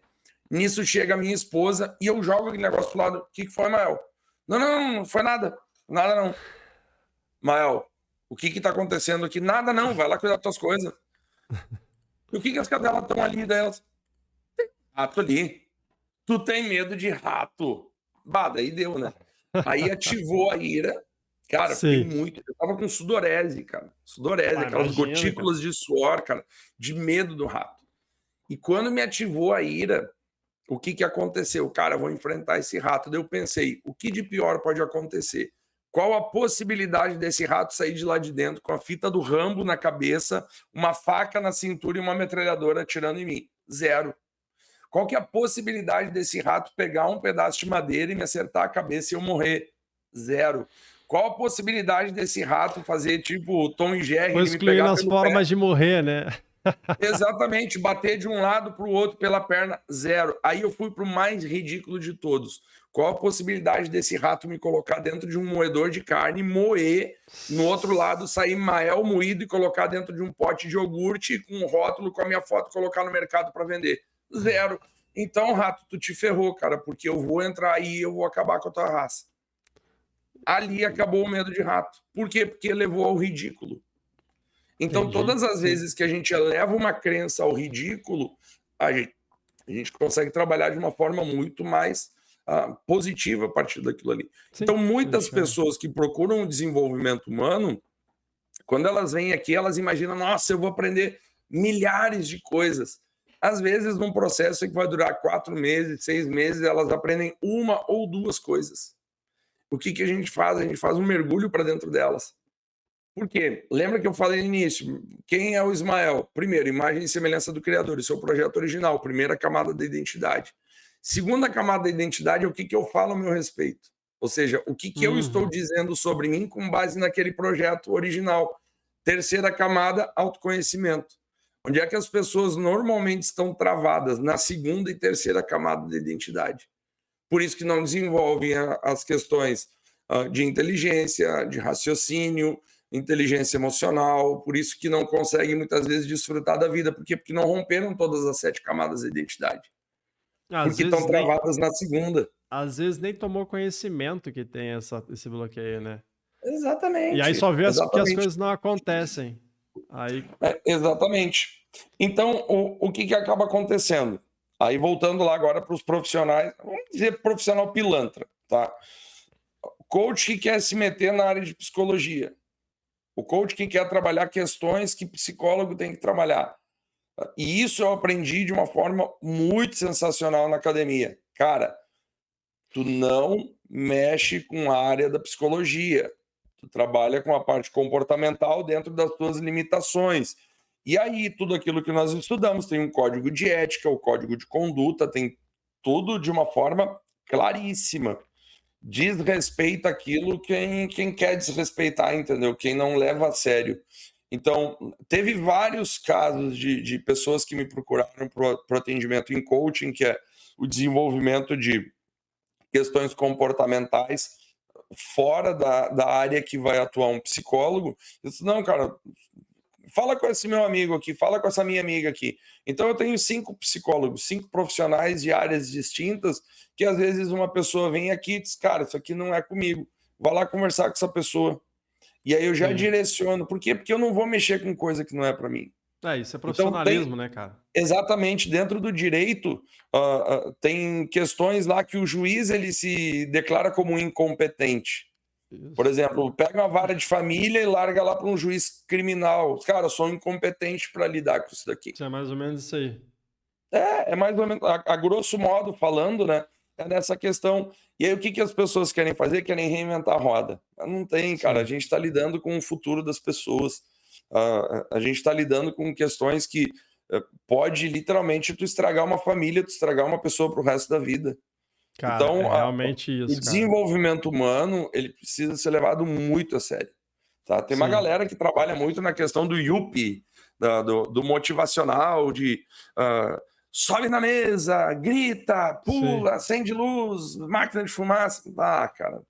Nisso chega a minha esposa e eu jogo aquele negócio pro lado. O que foi, Mael? Não foi nada. Nada não. Mael, o que tá acontecendo aqui? Nada não, vai lá cuidar das tuas coisas. E o que as cadelas estão ali delas? Rato ali. Tu tem medo de rato? Daí deu, né? Aí ativou a ira. Cara, fiquei muito... Eu tava com sudorese, cara. Sudorese, aquelas gotículas de suor, cara, de medo do rato. E quando me ativou a ira, o que aconteceu? Cara, eu vou enfrentar esse rato. Daí eu pensei, o que de pior pode acontecer? Qual a possibilidade desse rato sair de lá de dentro com a fita do Rambo na cabeça, uma faca na cintura e uma metralhadora atirando em mim? 0. Qual que é a possibilidade desse rato pegar um pedaço de madeira e me acertar a cabeça e eu morrer? 0. Qual a possibilidade desse rato fazer tipo Tom e Jerry, Foi ele me excluindo pegar as pelo pé? formas de morrer, né? Exatamente, bater de um lado para o outro pela perna, zero. Aí eu fui para o mais ridículo de todos. Qual a possibilidade desse rato me colocar dentro de um moedor de carne, moer, no outro lado sair mael moído e colocar dentro de um pote de iogurte com um rótulo com a minha foto, colocar no mercado para vender? Zero. Então, rato, tu te ferrou, cara, porque eu vou entrar aí e eu vou acabar com a tua raça. Ali acabou o medo de rato. Por quê? Porque levou ao ridículo. Então, Entendi. todas as Sim. vezes que a gente eleva uma crença ao ridículo, a gente consegue trabalhar de uma forma muito mais positiva a partir daquilo ali. Sim, Então, muitas deixa eu- pessoas que procuram o desenvolvimento humano, quando elas vêm aqui, elas imaginam, nossa, eu vou aprender milhares de coisas. Às vezes, num processo que vai durar 4 meses, 6 meses, elas aprendem uma ou duas coisas. O que a gente faz? A gente faz um mergulho para dentro delas. Por quê? Lembra que eu falei no início? Quem é o Ismael? Primeiro, imagem e semelhança do Criador, esse é o projeto original, primeira camada da identidade. Segunda camada da identidade é o que eu falo a meu respeito. Ou seja, o que eu estou dizendo sobre mim com base naquele projeto original. Terceira camada, autoconhecimento. Onde é que as pessoas normalmente estão travadas? Na segunda e terceira camada da identidade. Por isso que não desenvolvem as questões de inteligência, de raciocínio, inteligência emocional, por isso que não conseguem muitas vezes desfrutar da vida. Por quê? Porque não romperam todas as 7 camadas da identidade. Às Porque estão vezes nem, travadas na segunda. às vezes nem tomou conhecimento que tem esse bloqueio, né? E aí Exatamente, só vê que as exatamente. coisas não acontecem. Aí, Exatamente. Então, o que acaba acontecendo? Aí, voltando lá agora para os profissionais, vamos dizer profissional pilantra, tá? Coach que quer se meter na área de psicologia. O coach que quer trabalhar questões que psicólogo tem que trabalhar. E isso eu aprendi de uma forma muito sensacional na academia. Cara, tu não mexe com a área da psicologia. Tu trabalha com a parte comportamental dentro das tuas limitações. E aí, tudo aquilo que nós estudamos, tem um código de ética, o código de conduta, tem tudo de uma forma claríssima. Desrespeita aquilo quem quer desrespeitar, entendeu? Quem não leva a sério. Então, teve vários casos de pessoas que me procuraram para atendimento em coaching, que é o desenvolvimento de questões comportamentais fora da área que vai atuar um psicólogo. Eu disse, não, cara, fala com esse meu amigo aqui, fala com essa minha amiga aqui. Então eu tenho 5 psicólogos, 5 profissionais de áreas distintas, que às vezes uma pessoa vem aqui e diz, cara, isso aqui não é comigo. Vai lá conversar com essa pessoa. E aí eu já sim. direciono. Por quê? Porque eu não vou mexer com coisa que não é para mim. Isso é Então tem, profissionalismo, né, cara? exatamente, dentro do direito, tem questões lá que o juiz ele se declara como incompetente. Por Isso. exemplo, pega uma vara de família e larga lá para um juiz criminal. Cara, eu sou incompetente para lidar com isso daqui. Isso é mais ou menos isso aí. É mais ou menos, a grosso modo falando, né? É nessa questão. E aí, o que as pessoas querem fazer? Querem reinventar a roda. Não tem, cara. A Sim. gente está lidando com o futuro das pessoas. A gente está lidando com questões que pode literalmente tu estragar uma família, tu estragar uma pessoa para o resto da vida. Cara, é Então, realmente o isso, cara. desenvolvimento humano ele precisa ser levado muito a sério. Tá? Tem uma Sim. galera que trabalha muito na questão do yuppie, do motivacional, de sobe na mesa, grita, pula, Sim. acende luz, máquina de fumaça. Ah, cara,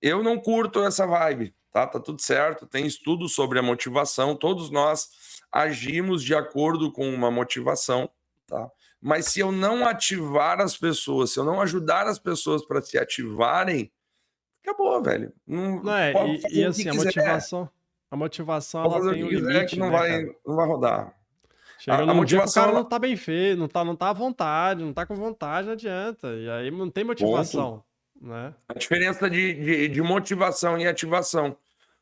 eu não curto essa vibe, tá? Tá tudo certo, tem estudo sobre a motivação, todos nós agimos de acordo com uma motivação, tá? Mas se eu não ativar as pessoas, se eu não ajudar as pessoas para se ativarem, acabou, velho. Não, Não é, pode fazer e o que assim, quiser, a motivação pode ela fazer o tem que um quiser que limite, não né, vai, cara? não vai rodar. Chega A num dia que o motivação, cara não ela, tá bem feio, não tá à vontade, não tá com vontade, não adianta. E aí não tem ponto. motivação, né? A diferença de motivação e ativação.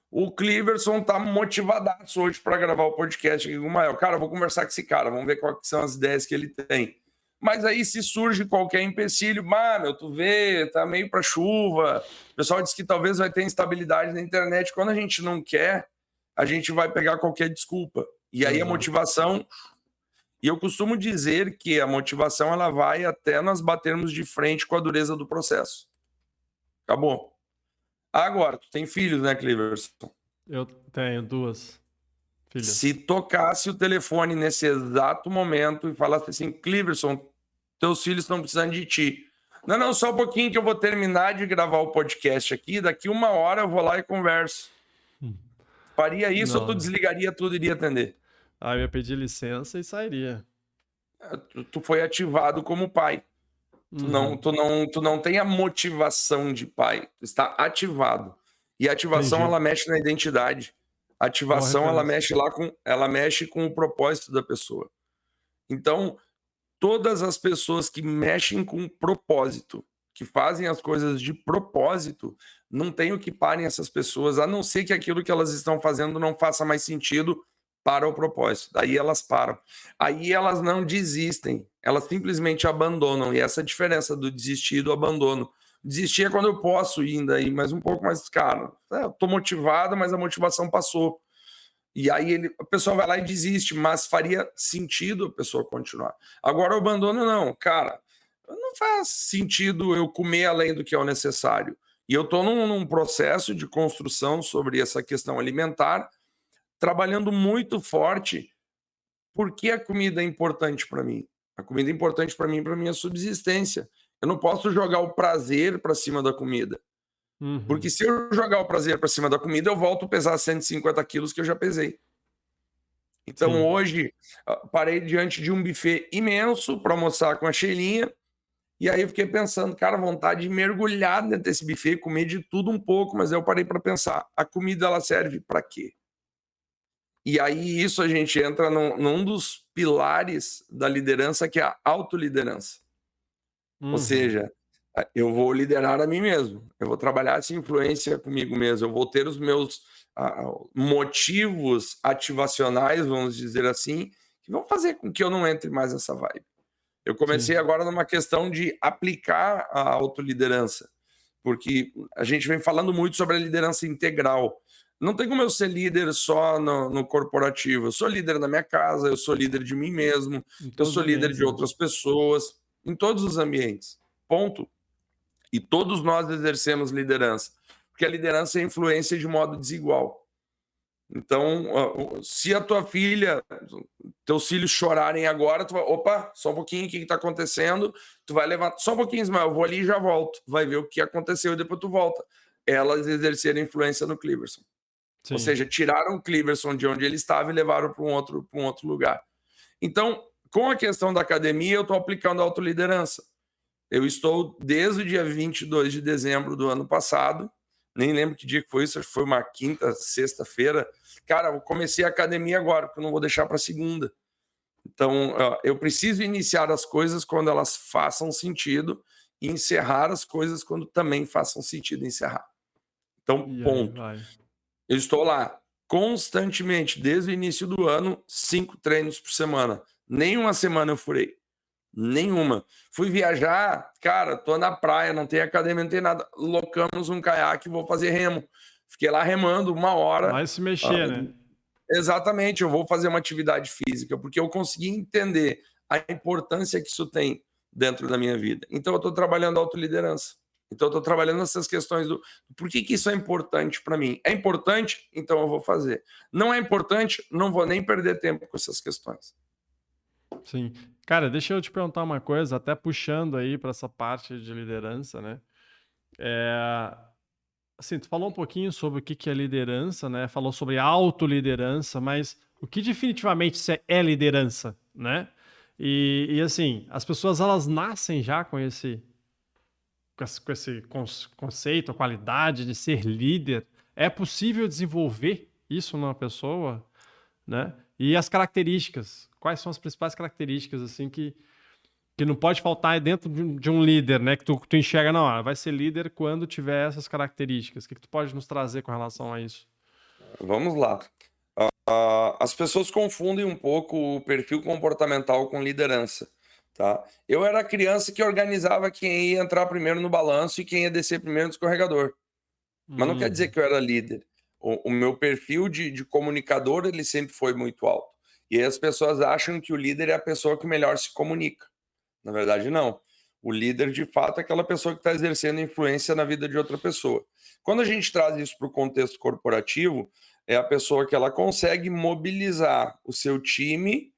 O Cleverson tá motivadaço hoje para gravar o podcast aqui com o Mael. Cara, eu vou conversar com esse cara, vamos ver quais são as ideias que ele tem. Mas aí, se surge qualquer empecilho, meu, tu vê, tá meio para chuva. O pessoal diz que talvez vai ter instabilidade na internet. Quando a gente não quer, a gente vai pegar qualquer desculpa. E aí a Exato. motivação. E eu costumo dizer que a motivação ela vai até nós batermos de frente com a dureza do processo. Acabou. Agora, tu tem filhos, né, Cleverson? Eu tenho 2 filhas. Se tocasse o telefone nesse exato momento e falasse assim, Cleverson, teus filhos estão precisando de ti. Não, só um pouquinho que eu vou terminar de gravar o podcast aqui, daqui 1 hora eu vou lá e converso. Faria isso ou tu Não. desligaria tudo e iria atender? Eu ia pedir licença e sairia. Tu foi ativado como pai. Uhum. Tu não tem a motivação de pai. Tu está ativado. E a ativação, Entendi. ela mexe na identidade. A Boa ativação, referência. ela mexe com o propósito da pessoa. Então, todas as pessoas que mexem com propósito, que fazem as coisas de propósito, não tem o que parem essas pessoas, a não ser que aquilo que elas estão fazendo não faça mais sentido para o propósito. Daí elas param. Aí elas não desistem, elas simplesmente abandonam. E essa é a diferença do desistir e do abandono. Desistir é quando eu posso ir ainda aí, mas um pouco mais, cara, eu tô motivado, mas a motivação passou. E aí a pessoa vai lá e desiste, mas faria sentido a pessoa continuar. Agora o abandono não, cara, não faz sentido eu comer além do que é o necessário. E eu estou num processo de construção sobre essa questão alimentar, trabalhando muito forte. Por que a comida é importante para mim? A comida é importante para minha subsistência. Eu não posso jogar o prazer para cima da comida. Porque Uhum. se eu jogar o prazer para cima da comida, eu volto a pesar 150 quilos que eu já pesei. Então Sim. hoje parei diante de um buffet imenso para almoçar com a Sheilinha, e aí eu fiquei pensando, cara, vontade de mergulhar dentro desse buffet, comer de tudo um pouco, mas aí eu parei para pensar, a comida ela serve para quê? E aí isso a gente entra num dos pilares da liderança, que é a autoliderança. Ou Uhum. seja, eu vou liderar a mim mesmo, eu vou trabalhar essa influência comigo mesmo, eu vou ter os meus motivos ativacionais, vamos dizer assim, que vão fazer com que eu não entre mais nessa vibe. Eu comecei Sim. agora numa questão de aplicar a autoliderança, porque a gente vem falando muito sobre a liderança integral. Não tem como eu ser líder só no corporativo. Eu sou líder na minha casa, eu sou líder de mim mesmo, Em eu todos os sou líder ambientes, de né? outras pessoas, em todos os ambientes. Ponto. E todos nós exercemos liderança, porque a liderança é influência de modo desigual. Então, se a tua filha, teus filhos chorarem agora, tu vai, opa, só um pouquinho, o que está acontecendo? Tu vai levar, só um pouquinho, Ismael, eu vou ali e já volto. Vai ver o que aconteceu e depois tu volta. Elas exerceram influência no Cleverson. Ou Sim. seja, tiraram o Cleverson de onde ele estava e levaram para um outro lugar. Então, com a questão da academia, eu estou aplicando a autoliderança. Eu estou desde o dia 22 de dezembro do ano passado, nem lembro que dia que foi isso, acho que foi uma quinta, sexta-feira. Cara, eu comecei a academia agora, porque eu não vou deixar para segunda. Então, eu preciso iniciar as coisas quando elas façam sentido e encerrar as coisas quando também façam sentido encerrar. Então, E aí ponto. vai. Eu estou lá constantemente, desde o início do ano, 5 treinos por semana. Nenhuma semana eu furei. Nenhuma. Fui viajar, cara, tô na praia, não tem academia, não tem nada. Locamos um caiaque, vou fazer remo. Fiquei lá remando 1 hora. Vai se Ah, mexer, né? exatamente, eu vou fazer uma atividade física, porque eu consegui entender a importância que isso tem dentro da minha vida. Então eu estou trabalhando a autoliderança. Então eu estou trabalhando essas questões do por que isso é importante para mim. É importante, então eu vou fazer. Não é importante, não vou nem perder tempo com essas questões. Sim. Cara, deixa eu te perguntar uma coisa, até puxando aí para essa parte de liderança, né? É, assim, tu falou um pouquinho sobre o que que é liderança, né? Falou sobre autoliderança, mas o que definitivamente é liderança, né? E assim, as pessoas elas nascem já com esse conceito, a qualidade de ser líder. É possível desenvolver isso numa pessoa, né? E as características, quais são as principais características assim que não pode faltar dentro de um líder, né? Que tu enxerga, não, vai ser líder quando tiver essas características. O que tu pode nos trazer com relação a isso? Vamos lá. As pessoas confundem um pouco o perfil comportamental com liderança, tá? Eu era a criança que organizava quem ia entrar primeiro no balanço e quem ia descer primeiro no escorregador. Mas não quer dizer Uhum. que eu era líder. O meu perfil de comunicador, ele sempre foi muito alto. E aí as pessoas acham que o líder é a pessoa que melhor se comunica. Na verdade, não. O líder, de fato, é aquela pessoa que está exercendo influência na vida de outra pessoa. Quando a gente traz isso para o contexto corporativo, é a pessoa que ela consegue mobilizar o seu time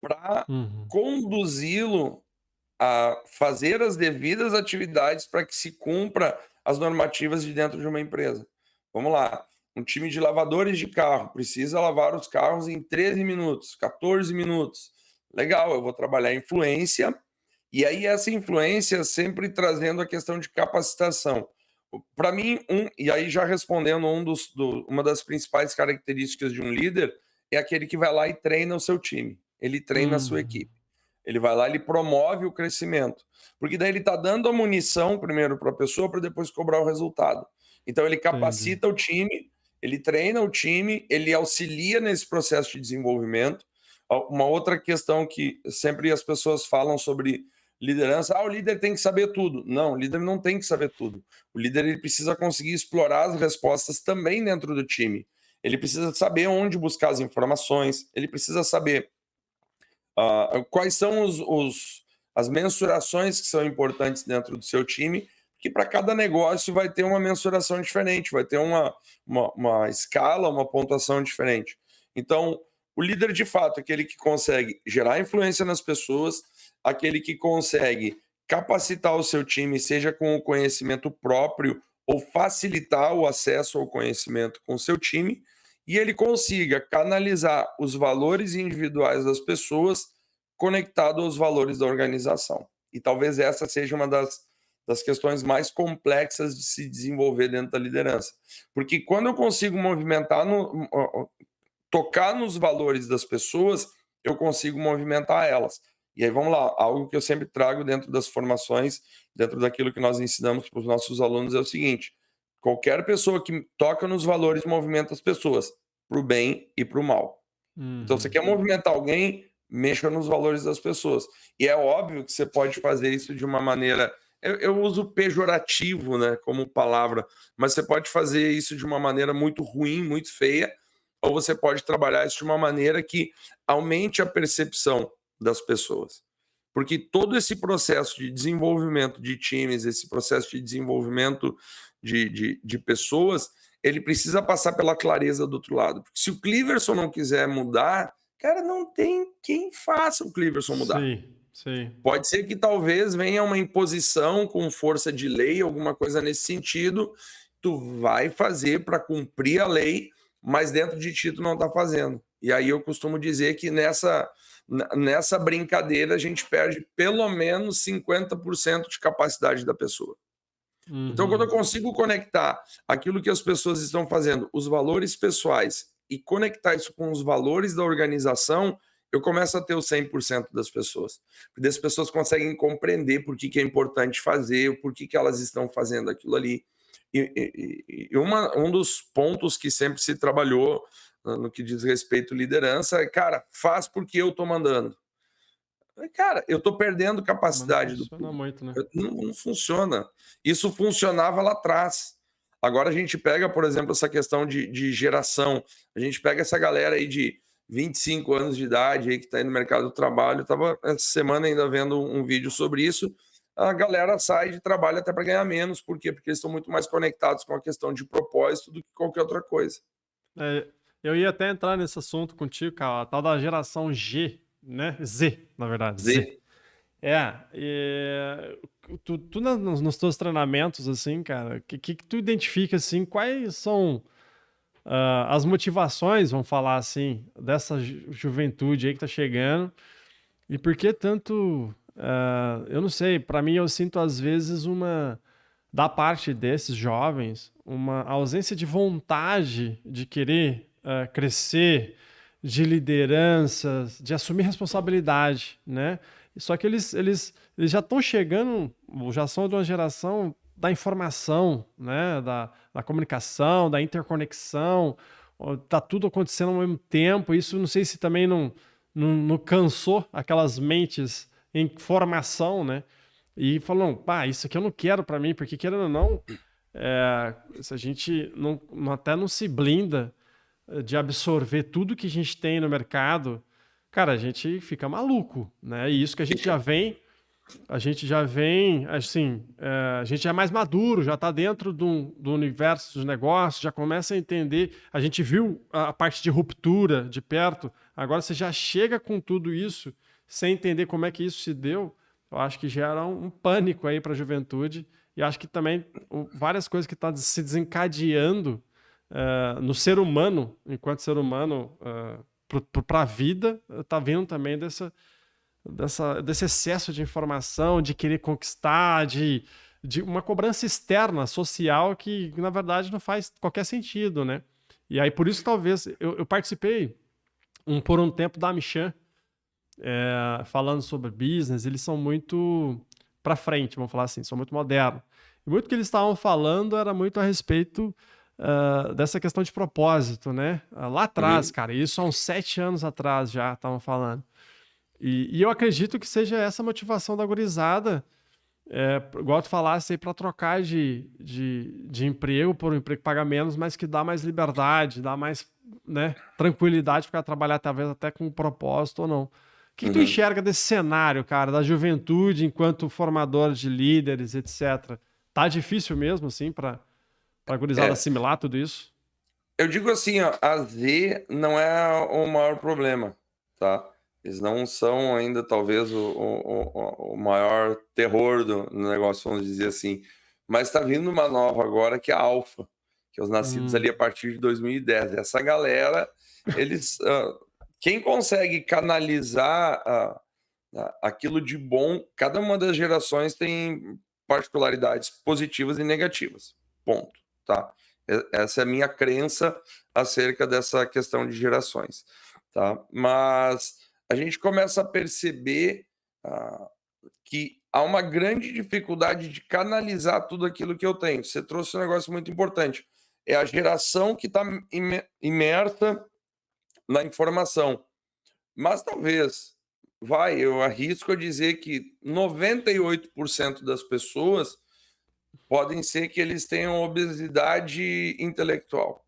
para Uhum. conduzi-lo a fazer as devidas atividades para que se cumpra as normativas de dentro de uma empresa. Vamos lá, um time de lavadores de carro precisa lavar os carros em 13 minutos, 14 minutos. Legal, eu vou trabalhar influência, e aí essa influência sempre trazendo a questão de capacitação. Para mim, e aí já respondendo uma das principais características de um líder, é aquele que vai lá e treina o seu time, ele treina a sua Uhum. equipe. Ele vai lá, ele promove o crescimento. Porque daí ele está dando a munição primeiro para a pessoa para depois cobrar o resultado. Então ele Entendi. capacita o time, ele treina o time, ele auxilia nesse processo de desenvolvimento. Uma outra questão que sempre as pessoas falam sobre liderança, o líder tem que saber tudo. Não, o líder não tem que saber tudo. O líder ele precisa conseguir explorar as respostas também dentro do time. Ele precisa saber onde buscar as informações, ele precisa saber quais são as mensurações que são importantes dentro do seu time, que para cada negócio vai ter uma mensuração diferente, vai ter uma escala, uma pontuação diferente. Então, o líder de fato é aquele que consegue gerar influência nas pessoas, aquele que consegue capacitar o seu time, seja com o conhecimento próprio ou facilitar o acesso ao conhecimento com o seu time, e ele consiga canalizar os valores individuais das pessoas conectado aos valores da organização. E talvez essa seja uma das questões mais complexas de se desenvolver dentro da liderança. Porque quando eu consigo tocar nos valores das pessoas, eu consigo movimentar elas. E aí vamos lá, algo que eu sempre trago dentro das formações, dentro daquilo que nós ensinamos para os nossos alunos é o seguinte: qualquer pessoa que toca nos valores movimenta as pessoas, para o bem e para o mal. Então, você Uhum. quer movimentar alguém, mexa nos valores das pessoas. E é óbvio que você pode fazer isso de uma maneira. Eu uso pejorativo, né, como palavra, mas você pode fazer isso de uma maneira muito ruim, muito feia, ou você pode trabalhar isso de uma maneira que aumente a percepção das pessoas. Porque todo esse processo de desenvolvimento de times, esse processo de desenvolvimento de pessoas, ele precisa passar pela clareza do outro lado. Porque se o Cleverson não quiser mudar, cara, não tem quem faça o Cleverson mudar. Sim, sim. Pode ser que talvez venha uma imposição com força de lei, alguma coisa nesse sentido, tu vai fazer para cumprir a lei, mas dentro de ti tu não está fazendo. E aí eu costumo dizer que nessa brincadeira a gente perde pelo menos 50% de capacidade da pessoa. Então, quando eu Uhum. consigo conectar aquilo que as pessoas estão fazendo, os valores pessoais, e conectar isso com os valores da organização, eu começo a ter o 100% das pessoas. Porque as pessoas conseguem compreender por que é importante fazer, por que elas estão fazendo aquilo ali. Um dos pontos que sempre se trabalhou no que diz respeito à liderança é, cara, faz porque eu estou mandando. Cara, eu estou perdendo Mas não capacidade do funciona público. muito, né? Não funciona. Isso funcionava lá atrás. Agora a gente pega, por exemplo, essa questão de geração. A gente pega essa galera aí de 25 anos de idade aí que está aí no mercado do trabalho. Eu estava essa semana ainda vendo um vídeo sobre isso. A galera sai de trabalho até para ganhar menos. Por quê? Porque eles estão muito mais conectados com a questão de propósito do que qualquer outra coisa. É, eu ia até entrar nesse assunto contigo, cara, a tal da geração G, né? Z, na verdade, Z. Z. Tu nos teus treinamentos, assim, cara, que tu identifica, assim, quais são as motivações, vamos falar assim, dessa juventude aí que tá chegando e por que tanto, eu não sei, pra mim eu sinto às vezes da parte desses jovens, uma ausência de vontade de querer crescer, de lideranças, de assumir responsabilidade, né? Só que eles já estão chegando, já são de uma geração da informação, né? Da comunicação, da interconexão, tá tudo acontecendo ao mesmo tempo. Isso não sei se também não cansou aquelas mentes em formação, né? E falam, pá, isso aqui eu não quero pra mim, porque querendo ou não, se a gente até não se blinda de absorver tudo que a gente tem no mercado, cara, a gente fica maluco, né? E isso que a gente já vem A gente já vem, assim, a gente é mais maduro, já está dentro do universo dos negócios, já começa a entender. A gente viu a parte de ruptura de perto, agora você já chega com tudo isso, sem entender como é que isso se deu. Eu acho que gera um pânico aí para a juventude, e acho que também várias coisas que estão se desencadeando no ser humano, enquanto ser humano, para a vida, está vindo também desse excesso de informação, de querer conquistar, de uma cobrança externa, social, que na verdade não faz qualquer sentido, né? E aí, por isso, talvez, eu participei por um tempo da Michan, falando sobre business, eles são muito para frente, vamos falar assim, são muito modernos. E muito que eles estavam falando era muito a respeito dessa questão de propósito, né? Lá atrás, Uhum. cara, isso há uns 7 anos atrás já estavam falando. E eu acredito que seja essa a motivação da gurizada, igual tu falasse aí, para trocar de emprego por um emprego que paga menos, mas que dá mais liberdade, dá mais, né, tranquilidade para trabalhar, talvez até com um propósito ou não. O que tu Uhum. enxerga desse cenário, cara, da juventude enquanto formador de líderes, etc? Tá difícil mesmo, assim, para a gurizada É, assimilar tudo isso? eu digo assim, ó, a Z não é o maior problema, tá? Eles não são ainda, talvez, o maior terror do negócio, vamos dizer assim. Mas está vindo uma nova agora, que é a Alpha, que é os nascidos ali a Hum, partir de 2010. Essa galera, eles... quem consegue canalizar aquilo de bom, cada uma das gerações tem particularidades positivas e negativas. Ponto, tá? Essa é a minha crença acerca dessa questão de gerações, tá? Mas a gente começa a perceber que há uma grande dificuldade de canalizar tudo aquilo que eu tenho. Você trouxe um negócio muito importante. É a geração que está imersa na informação. Mas talvez, eu arrisco a dizer que 98% das pessoas podem ser que eles tenham obesidade intelectual.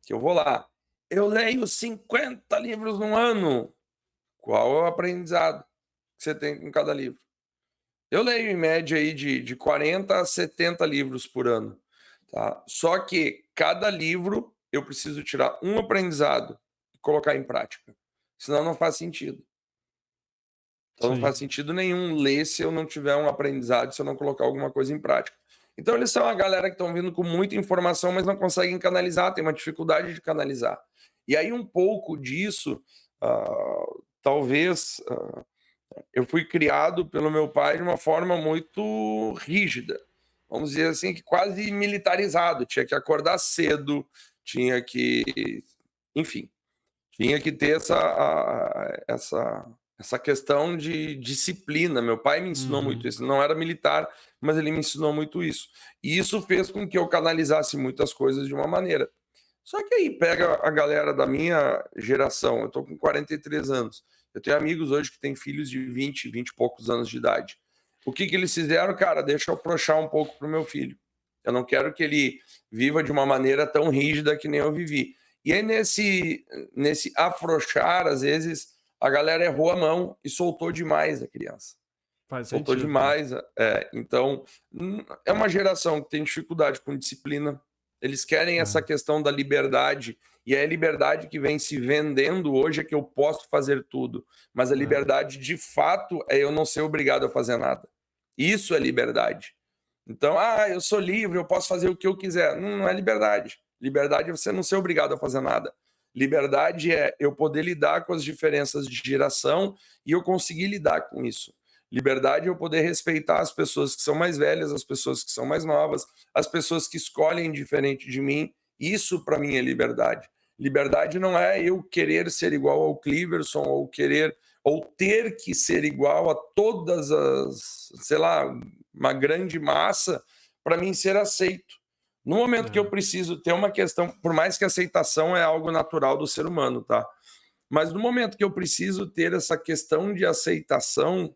Que eu vou lá, eu leio 50 livros no ano. Qual é o aprendizado que você tem com cada livro? Eu leio em média aí de 40 a 70 livros por ano. Tá? Só que cada livro eu preciso tirar um aprendizado e colocar em prática. Senão não faz sentido. Então não sim. faz sentido nenhum ler se eu não tiver um aprendizado, se eu não colocar alguma coisa em prática. Então eles são a galera que estão vindo com muita informação, mas não conseguem canalizar, tem uma dificuldade de canalizar. E aí um pouco disso, talvez eu fui criado pelo meu pai de uma forma muito rígida, vamos dizer assim, que quase militarizado. Tinha que acordar cedo, tinha que, enfim, tinha que ter essa questão de disciplina. Meu pai me ensinou muito Uhum. isso. Ele não era militar, mas ele me ensinou muito isso. E isso fez com que eu canalizasse muitas coisas de uma maneira. Só que aí pega a galera da minha geração. Eu estou com 43 anos. Eu tenho amigos hoje que têm filhos de 20 e poucos anos de idade. O que eles fizeram? Cara, deixa eu afrouxar um pouco pro meu filho. Eu não quero que ele viva de uma maneira tão rígida que nem eu vivi. E aí, nesse afrouxar, às vezes, a galera errou a mão e soltou demais a criança. Faz Soltou sentido, cara. demais. Então, é uma geração que tem dificuldade com disciplina. Eles querem essa É. questão da liberdade. E é a liberdade que vem se vendendo hoje é que eu posso fazer tudo. Mas a É. liberdade, de fato, é eu não ser obrigado a fazer nada. Isso é liberdade. Então, eu sou livre, eu posso fazer o que eu quiser. Não é liberdade. Liberdade é você não ser obrigado a fazer nada. Liberdade é eu poder lidar com as diferenças de geração e eu conseguir lidar com isso. Liberdade é eu poder respeitar as pessoas que são mais velhas, as pessoas que são mais novas, as pessoas que escolhem diferente de mim. Isso para mim é liberdade. Liberdade não é eu querer ser igual ao Cleverson ou querer ou ter que ser igual a todas as, sei lá, uma grande massa para mim ser aceito. No momento que eu É. preciso ter uma questão, por mais que a aceitação é algo natural do ser humano, tá? Mas no momento que eu preciso ter essa questão de aceitação,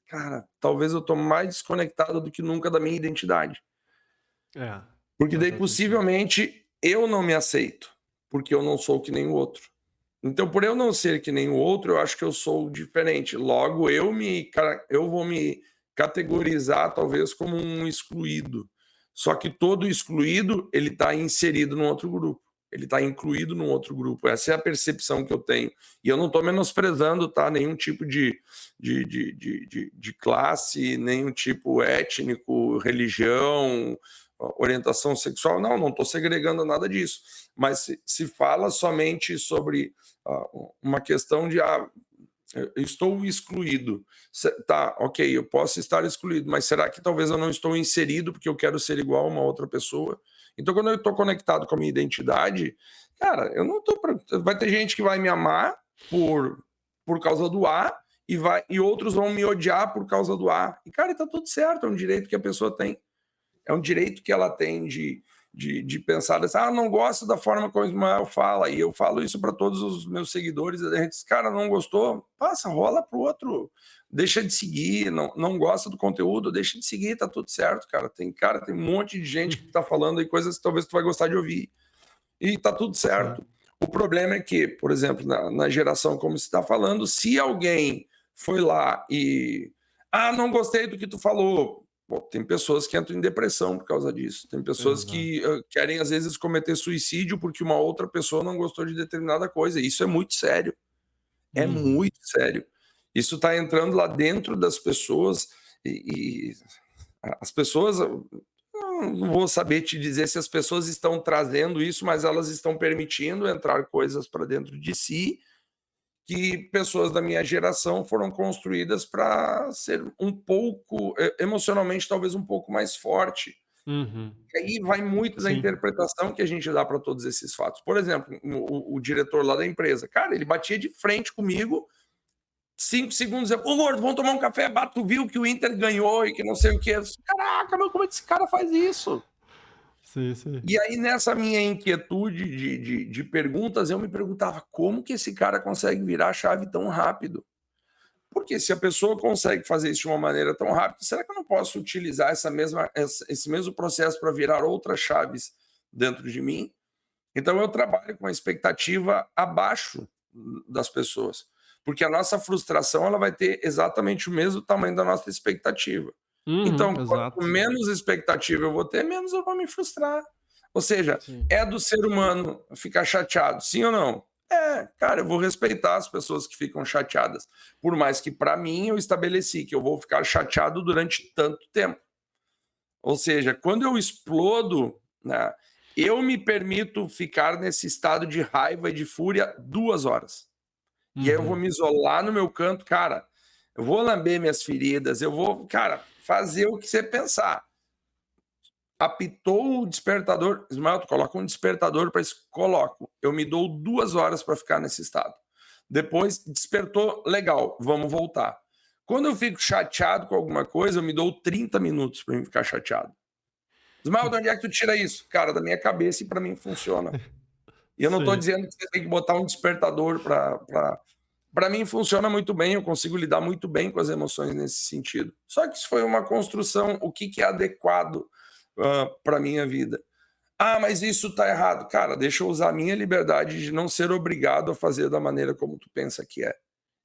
cara, talvez eu tô mais desconectado do que nunca da minha identidade. É. Porque Faz daí todo sentido. possivelmente eu não me aceito, porque eu não sou que nem o outro. Então, por eu não ser que nem o outro, eu acho que eu sou diferente. Logo, eu vou me categorizar talvez como um excluído. Só que todo excluído, ele está inserido num outro grupo. Ele está incluído num outro grupo. Essa é a percepção que eu tenho. E eu não estou menosprezando, tá? Nenhum tipo de classe, nenhum tipo étnico, religião, orientação sexual. Não estou segregando nada disso. Mas se fala somente sobre uma questão de eu estou excluído. Tá, ok, eu posso estar excluído, mas será que talvez eu não estou inserido porque eu quero ser igual a uma outra pessoa? Então, quando eu estou conectado com a minha identidade, cara, eu não estou. Vai ter gente que vai me amar por causa do A e outros vão me odiar por causa do A. E, cara, tá tudo certo, é um direito que a pessoa tem. É um direito que ela tem de pensar assim, não gosto da forma como o Ismael fala, e eu falo isso para todos os meus seguidores, a gente diz, cara, não gostou, passa, rola pro outro, deixa de seguir, não gosta do conteúdo, deixa de seguir, tá tudo certo, tem um monte de gente que tá falando aí coisas que talvez tu vai gostar de ouvir, e tá tudo certo. O problema é que, por exemplo, na geração como você está falando, se alguém foi lá e não gostei do que tu falou. Bom, tem pessoas que entram em depressão por causa disso. Tem pessoas que querem, às vezes, cometer suicídio porque uma outra pessoa não gostou de determinada coisa. Isso é muito sério. É muito sério. Isso está entrando lá dentro das pessoas e as pessoas. Não vou saber te dizer se as pessoas estão trazendo isso, mas elas estão permitindo entrar coisas para dentro de si que pessoas da minha geração foram construídas para ser um pouco, emocionalmente, talvez um pouco mais forte. E aí vai muito da Sim. interpretação que a gente dá para todos esses fatos. Por exemplo, o diretor lá da empresa, cara, ele batia de frente comigo, 5 segundos, ô gordo, vamos tomar um café, tu viu que o Inter ganhou e que não sei o que. Caraca, meu, como é que esse cara faz isso? Sim, sim. E aí, nessa minha inquietude de perguntas, eu me perguntava como que esse cara consegue virar a chave tão rápido? Porque se a pessoa consegue fazer isso de uma maneira tão rápida, será que eu não posso utilizar esse mesmo processo para virar outras chaves dentro de mim? Então, eu trabalho com a expectativa abaixo das pessoas, porque a nossa frustração ela vai ter exatamente o mesmo tamanho da nossa expectativa. Então, quanto Exato. menos expectativa eu vou ter, menos eu vou me frustrar. Ou seja, Sim. é do ser humano ficar chateado, sim ou não? Cara, eu vou respeitar as pessoas que ficam chateadas. Por mais que para mim eu estabeleci que eu vou ficar chateado durante tanto tempo. Ou seja, quando eu explodo, né, eu me permito ficar nesse estado de raiva e de fúria 2 horas. E aí eu vou me isolar no meu canto, cara. Eu vou lamber minhas feridas, eu vou, cara, fazer o que você pensar. Apitou o despertador, Ismael, tu coloca um despertador para isso. Coloco. Eu me dou 2 horas para ficar nesse estado. Depois despertou, legal, vamos voltar. Quando eu fico chateado com alguma coisa, eu me dou 30 minutos para ficar chateado. Ismael, de onde é que tu tira isso? Cara, da minha cabeça e para mim funciona. E eu não estou Sim. dizendo que você tem que botar um despertador para mim funciona muito bem, eu consigo lidar muito bem com as emoções nesse sentido. Só que isso foi uma construção, o que é adequado para a minha vida. Mas isso está errado. Cara, deixa eu usar a minha liberdade de não ser obrigado a fazer da maneira como tu pensa que é.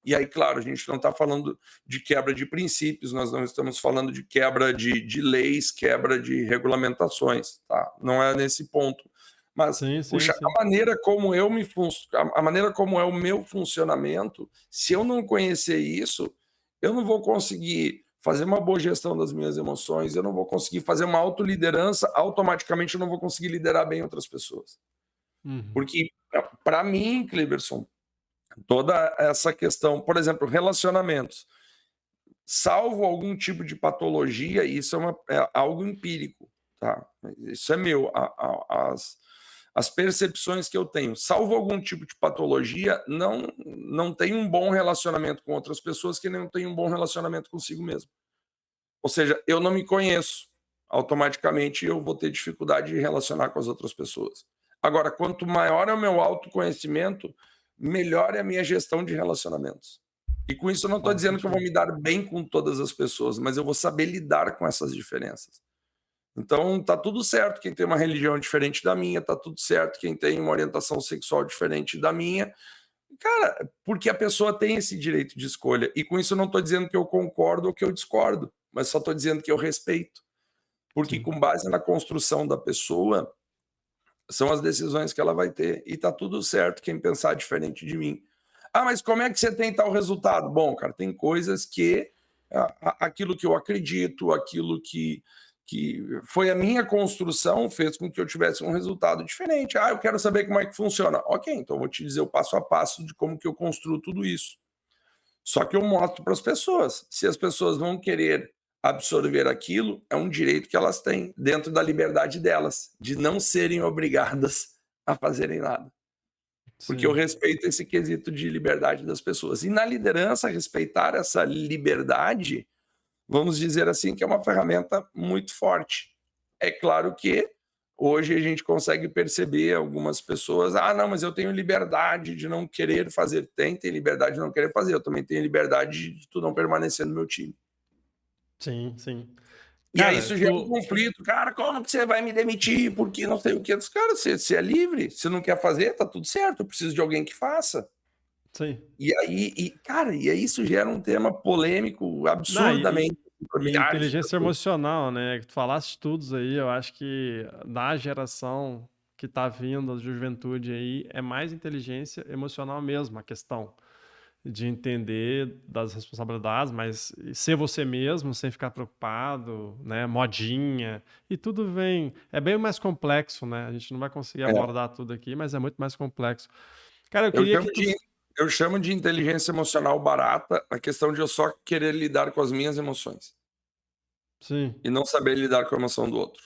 E aí, claro, a gente não está falando de quebra de princípios, nós não estamos falando de quebra de leis, quebra de regulamentações, tá? Não é nesse ponto. Mas, Sim, sim, puxa, sim. a maneira como é o meu funcionamento, se eu não conhecer isso, eu não vou conseguir fazer uma boa gestão das minhas emoções, eu não vou conseguir fazer uma autoliderança, automaticamente eu não vou conseguir liderar bem outras pessoas. Porque, para mim, Cleberson, toda essa questão, por exemplo, relacionamentos, salvo algum tipo de patologia, isso é algo empírico, tá? Isso é meu. As percepções que eu tenho, salvo algum tipo de patologia, não tem um bom relacionamento com outras pessoas que não tem um bom relacionamento consigo mesmo. Ou seja, eu não me conheço. Automaticamente eu vou ter dificuldade de relacionar com as outras pessoas. Agora, quanto maior é o meu autoconhecimento, melhor é a minha gestão de relacionamentos. E com isso eu não estou Faz dizendo que eu vou sentido. me dar bem com todas as pessoas, mas eu vou saber lidar com essas diferenças. Então, tá tudo certo quem tem uma religião diferente da minha, tá tudo certo quem tem uma orientação sexual diferente da minha, Cara, porque a pessoa tem esse direito de escolha. E com isso eu não estou dizendo que eu concordo ou que eu discordo, mas só estou dizendo que eu respeito. Porque Sim. com base na construção da pessoa, são as decisões que ela vai ter. E tá tudo certo quem pensar diferente de mim. Ah, mas como é que você tem tal resultado? Bom, cara, tem coisas que aquilo que eu acredito, aquilo que foi a minha construção, fez com que eu tivesse um resultado diferente. Ah, eu quero saber como é que funciona. Ok, então eu vou te dizer o passo a passo de como que eu construo tudo isso. Só que eu mostro para as pessoas. Se as pessoas vão querer absorver aquilo, é um direito que elas têm, dentro da liberdade delas, de não serem obrigadas a fazerem nada. Porque eu Sim. respeito esse quesito de liberdade das pessoas. E na liderança, respeitar essa liberdade, vamos dizer assim, que é uma ferramenta muito forte. É claro que hoje a gente consegue perceber algumas pessoas, ah, não, mas eu tenho liberdade de não querer fazer. Tem liberdade de não querer fazer. Eu também tenho liberdade de tu não permanecer no meu time. Sim, sim. E aí Cara, isso gera um tu. conflito. Cara, como que você vai me demitir? Porque não sei o que. Cara, você é livre. Se não quer fazer, tá tudo certo. Eu preciso de alguém que faça. Sim. E aí, cara, e aí isso gera um tema polêmico Não, absurdamente para e milhares de inteligência pessoas. emocional, né? Que tu falaste estudos aí, eu acho que na geração que tá vindo, a juventude aí, é mais inteligência emocional mesmo, a questão de entender das responsabilidades, mas ser você mesmo, sem ficar preocupado, né? Modinha, e tudo vem. É bem mais complexo, né? A gente não vai conseguir É. abordar tudo aqui, mas é muito mais complexo. Cara, eu Eu queria que chamo tu. de eu chamo de inteligência emocional barata a questão de eu só querer lidar com as minhas emoções, Sim. e não saber lidar com a emoção do outro.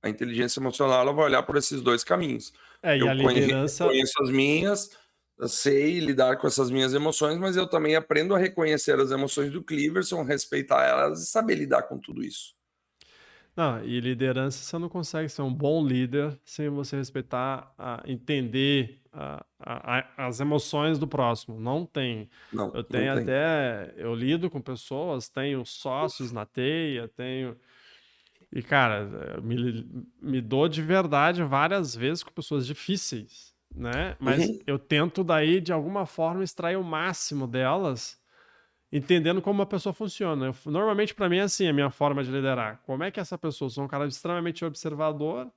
A inteligência emocional, ela vai olhar por esses 2 caminhos. É, e a Eu liderança. reconheço as minhas, eu sei lidar com essas minhas emoções, mas eu também aprendo a reconhecer as emoções do Cleverson, respeitar elas e saber lidar com tudo isso. Não, e liderança, você não consegue ser um bom líder sem você respeitar, entender as emoções do próximo. Não tem. Não, Eu não tenho tem. até, eu lido com pessoas, tenho sócios na teia, tenho. E, cara, me dou de verdade várias vezes com pessoas difíceis, né? Mas Uhum. eu tento daí, de alguma forma, extrair o máximo delas entendendo como a pessoa funciona. Normalmente, para mim, é assim a minha forma de liderar. Como é que essa pessoa, eu sou um cara extremamente observador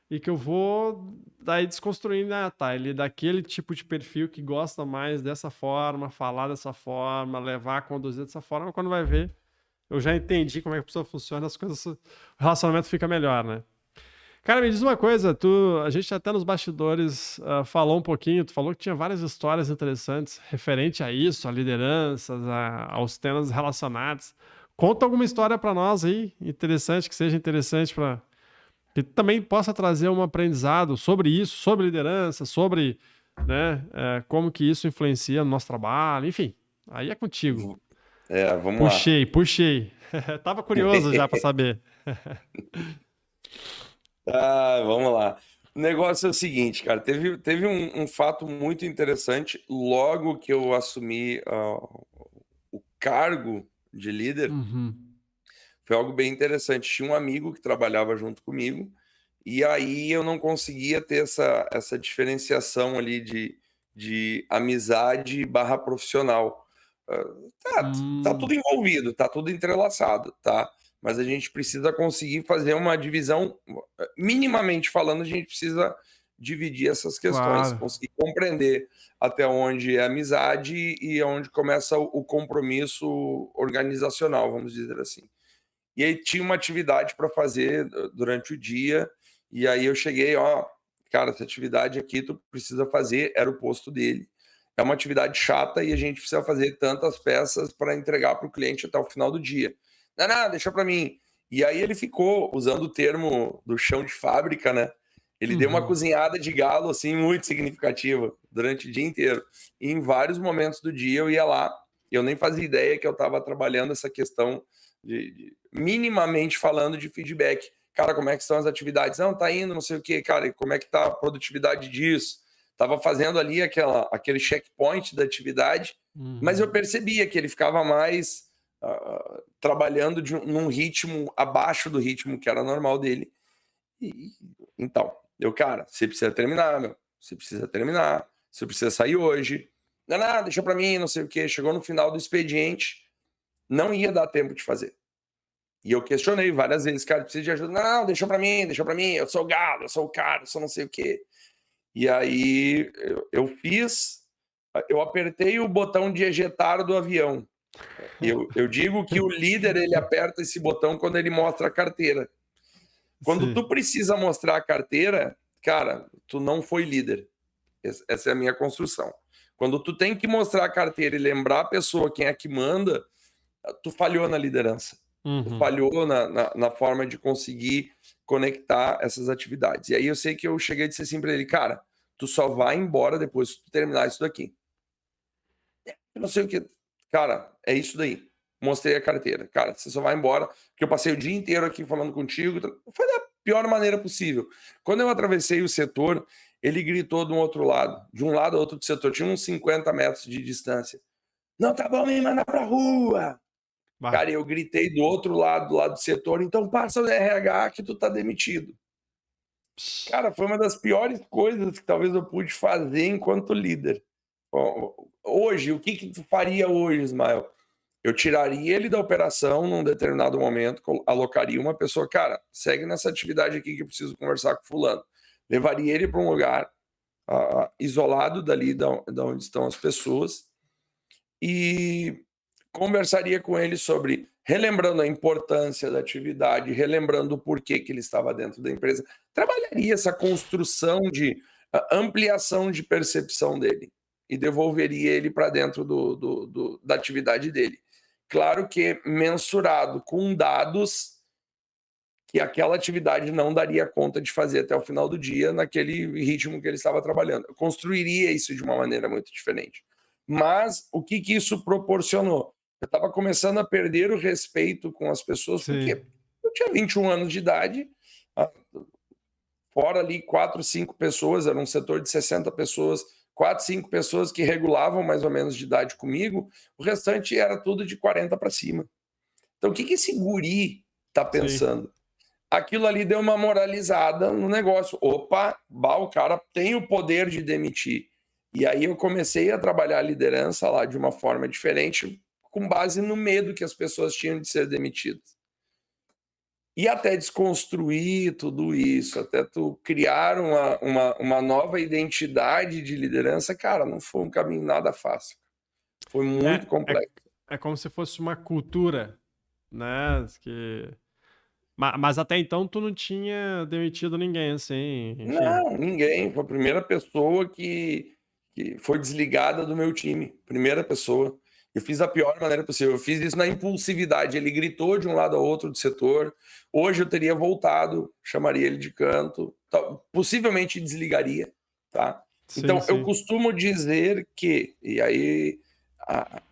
e que eu vou daí desconstruindo, ah, tá, ele é daquele tipo de perfil que gosta mais dessa forma, falar dessa forma, levar, conduzir dessa forma, quando vai ver, eu já entendi como é que a pessoa funciona, as coisas, o relacionamento fica melhor, né? Cara, me diz uma coisa, a gente até nos bastidores falou um pouquinho, tu falou que tinha várias histórias interessantes referente a isso, a lideranças, aos temas relacionados. Conta alguma história para nós aí, interessante, que seja interessante para que também possa trazer um aprendizado sobre isso, sobre liderança, sobre, né, como que isso influencia no nosso trabalho, enfim. Aí é contigo. Vamos lá. Puxei, puxei. Tava curioso já para saber. Vamos lá. O negócio é o seguinte, cara, teve um fato muito interessante logo que eu assumi, o cargo de líder. Uhum. Foi algo bem interessante. Tinha um amigo que trabalhava junto comigo, e aí eu não conseguia ter essa diferenciação ali de amizade barra profissional. Ah, tá tudo Hum, envolvido, tá tudo entrelaçado, tá? Mas a gente precisa conseguir fazer uma divisão, minimamente falando, a gente precisa dividir essas questões, claro. conseguir compreender até onde é amizade e onde começa o compromisso organizacional, vamos dizer assim. E aí tinha uma atividade para fazer durante o dia, e aí eu cheguei, ó, cara, essa atividade aqui tu precisa fazer, era o posto dele. É uma atividade chata e a gente precisa fazer tantas peças para entregar para o cliente até o final do dia. Não, não, deixa para mim. E aí ele ficou usando o termo do chão de fábrica, né? Ele deu uma Uhum. cozinhada de galo assim muito significativa durante o dia inteiro. E em vários momentos do dia eu ia lá, eu nem fazia ideia que eu estava trabalhando essa questão minimamente falando de feedback. Cara, como é que estão as atividades? Não, tá indo, não sei o quê. Cara, e como é que tá a produtividade disso? Tava fazendo ali aquele checkpoint da atividade, mas eu Uhum. percebia que ele ficava mais trabalhando num ritmo abaixo do ritmo que era normal dele. E, então, cara, você precisa terminar, meu. Você precisa terminar. Você precisa sair hoje. Não, não, deixa para mim, não sei o quê. Chegou no final do expediente, não ia dar tempo de fazer. E eu questionei várias vezes, cara, precisa de ajuda. Não, deixa para mim, eu sou o galo, eu sou o cara, eu sou não sei o quê. E aí eu fiz, eu apertei o botão de ejetar do avião. Eu digo que o líder, ele aperta esse botão quando ele mostra a carteira. Quando Sim. tu precisa mostrar a carteira, cara, tu não foi líder. Essa é a minha construção. Quando tu tem que mostrar a carteira e lembrar a pessoa quem é que manda, tu falhou na liderança. Tu Uhum. falhou na forma de conseguir conectar essas atividades. E aí eu sei que eu cheguei a dizer assim para ele, cara, tu só vai embora depois que tu terminar isso daqui. Eu não sei o que. Cara, é isso daí. Mostrei a carteira. Cara, você só vai embora, porque eu passei o dia inteiro aqui falando contigo. Foi da pior maneira possível. Quando eu atravessei o setor, ele gritou de um outro lado. De um lado ao outro do setor. Tinha uns 50 metros de distância. Não, tá bom, me manda pra rua. Bah. Cara, eu gritei do lado do setor. Então passa o RH que tu tá demitido. Cara, foi uma das piores coisas que talvez eu pude fazer enquanto líder. Hoje, o que tu faria hoje, Ismael? Eu tiraria ele da operação num determinado momento, alocaria uma pessoa, cara, segue nessa atividade aqui que eu preciso conversar com fulano. Levaria ele para um lugar isolado dali da onde estão as pessoas e conversaria com ele sobre, relembrando a importância da atividade, relembrando o porquê que ele estava dentro da empresa. Trabalharia essa construção de ampliação de percepção dele e devolveria ele para dentro da atividade dele. Claro que mensurado com dados que aquela atividade não daria conta de fazer até o final do dia naquele ritmo que ele estava trabalhando. Eu construiria isso de uma maneira muito diferente. Mas o que isso proporcionou? Eu estava começando a perder o respeito com as pessoas, Sim. porque eu tinha 21 anos de idade, fora ali 4, 5 pessoas, era um setor de 60 pessoas, 4, 5 pessoas que regulavam mais ou menos de idade comigo, o restante era tudo de 40 para cima. Então, o que esse guri está Sim. pensando? Aquilo ali deu uma moralizada no negócio. Opa, o cara tem o poder de demitir. E aí eu comecei a trabalhar a liderança lá de uma forma diferente, com base no medo que as pessoas tinham de ser demitidas. E até desconstruir tudo isso, até tu criar uma nova identidade de liderança, cara, não foi um caminho nada fácil. Foi muito complexo. É como se fosse uma cultura, né? Mas até então tu não tinha demitido ninguém, assim, enfim. Não, ninguém. Foi a primeira pessoa que foi desligada do meu time. Primeira pessoa. Eu fiz da pior maneira possível. Eu fiz isso na impulsividade. Ele gritou de um lado ao outro do setor. Hoje eu teria voltado, chamaria ele de canto, possivelmente desligaria, tá? Sim, Então eu sim. costumo dizer que, e aí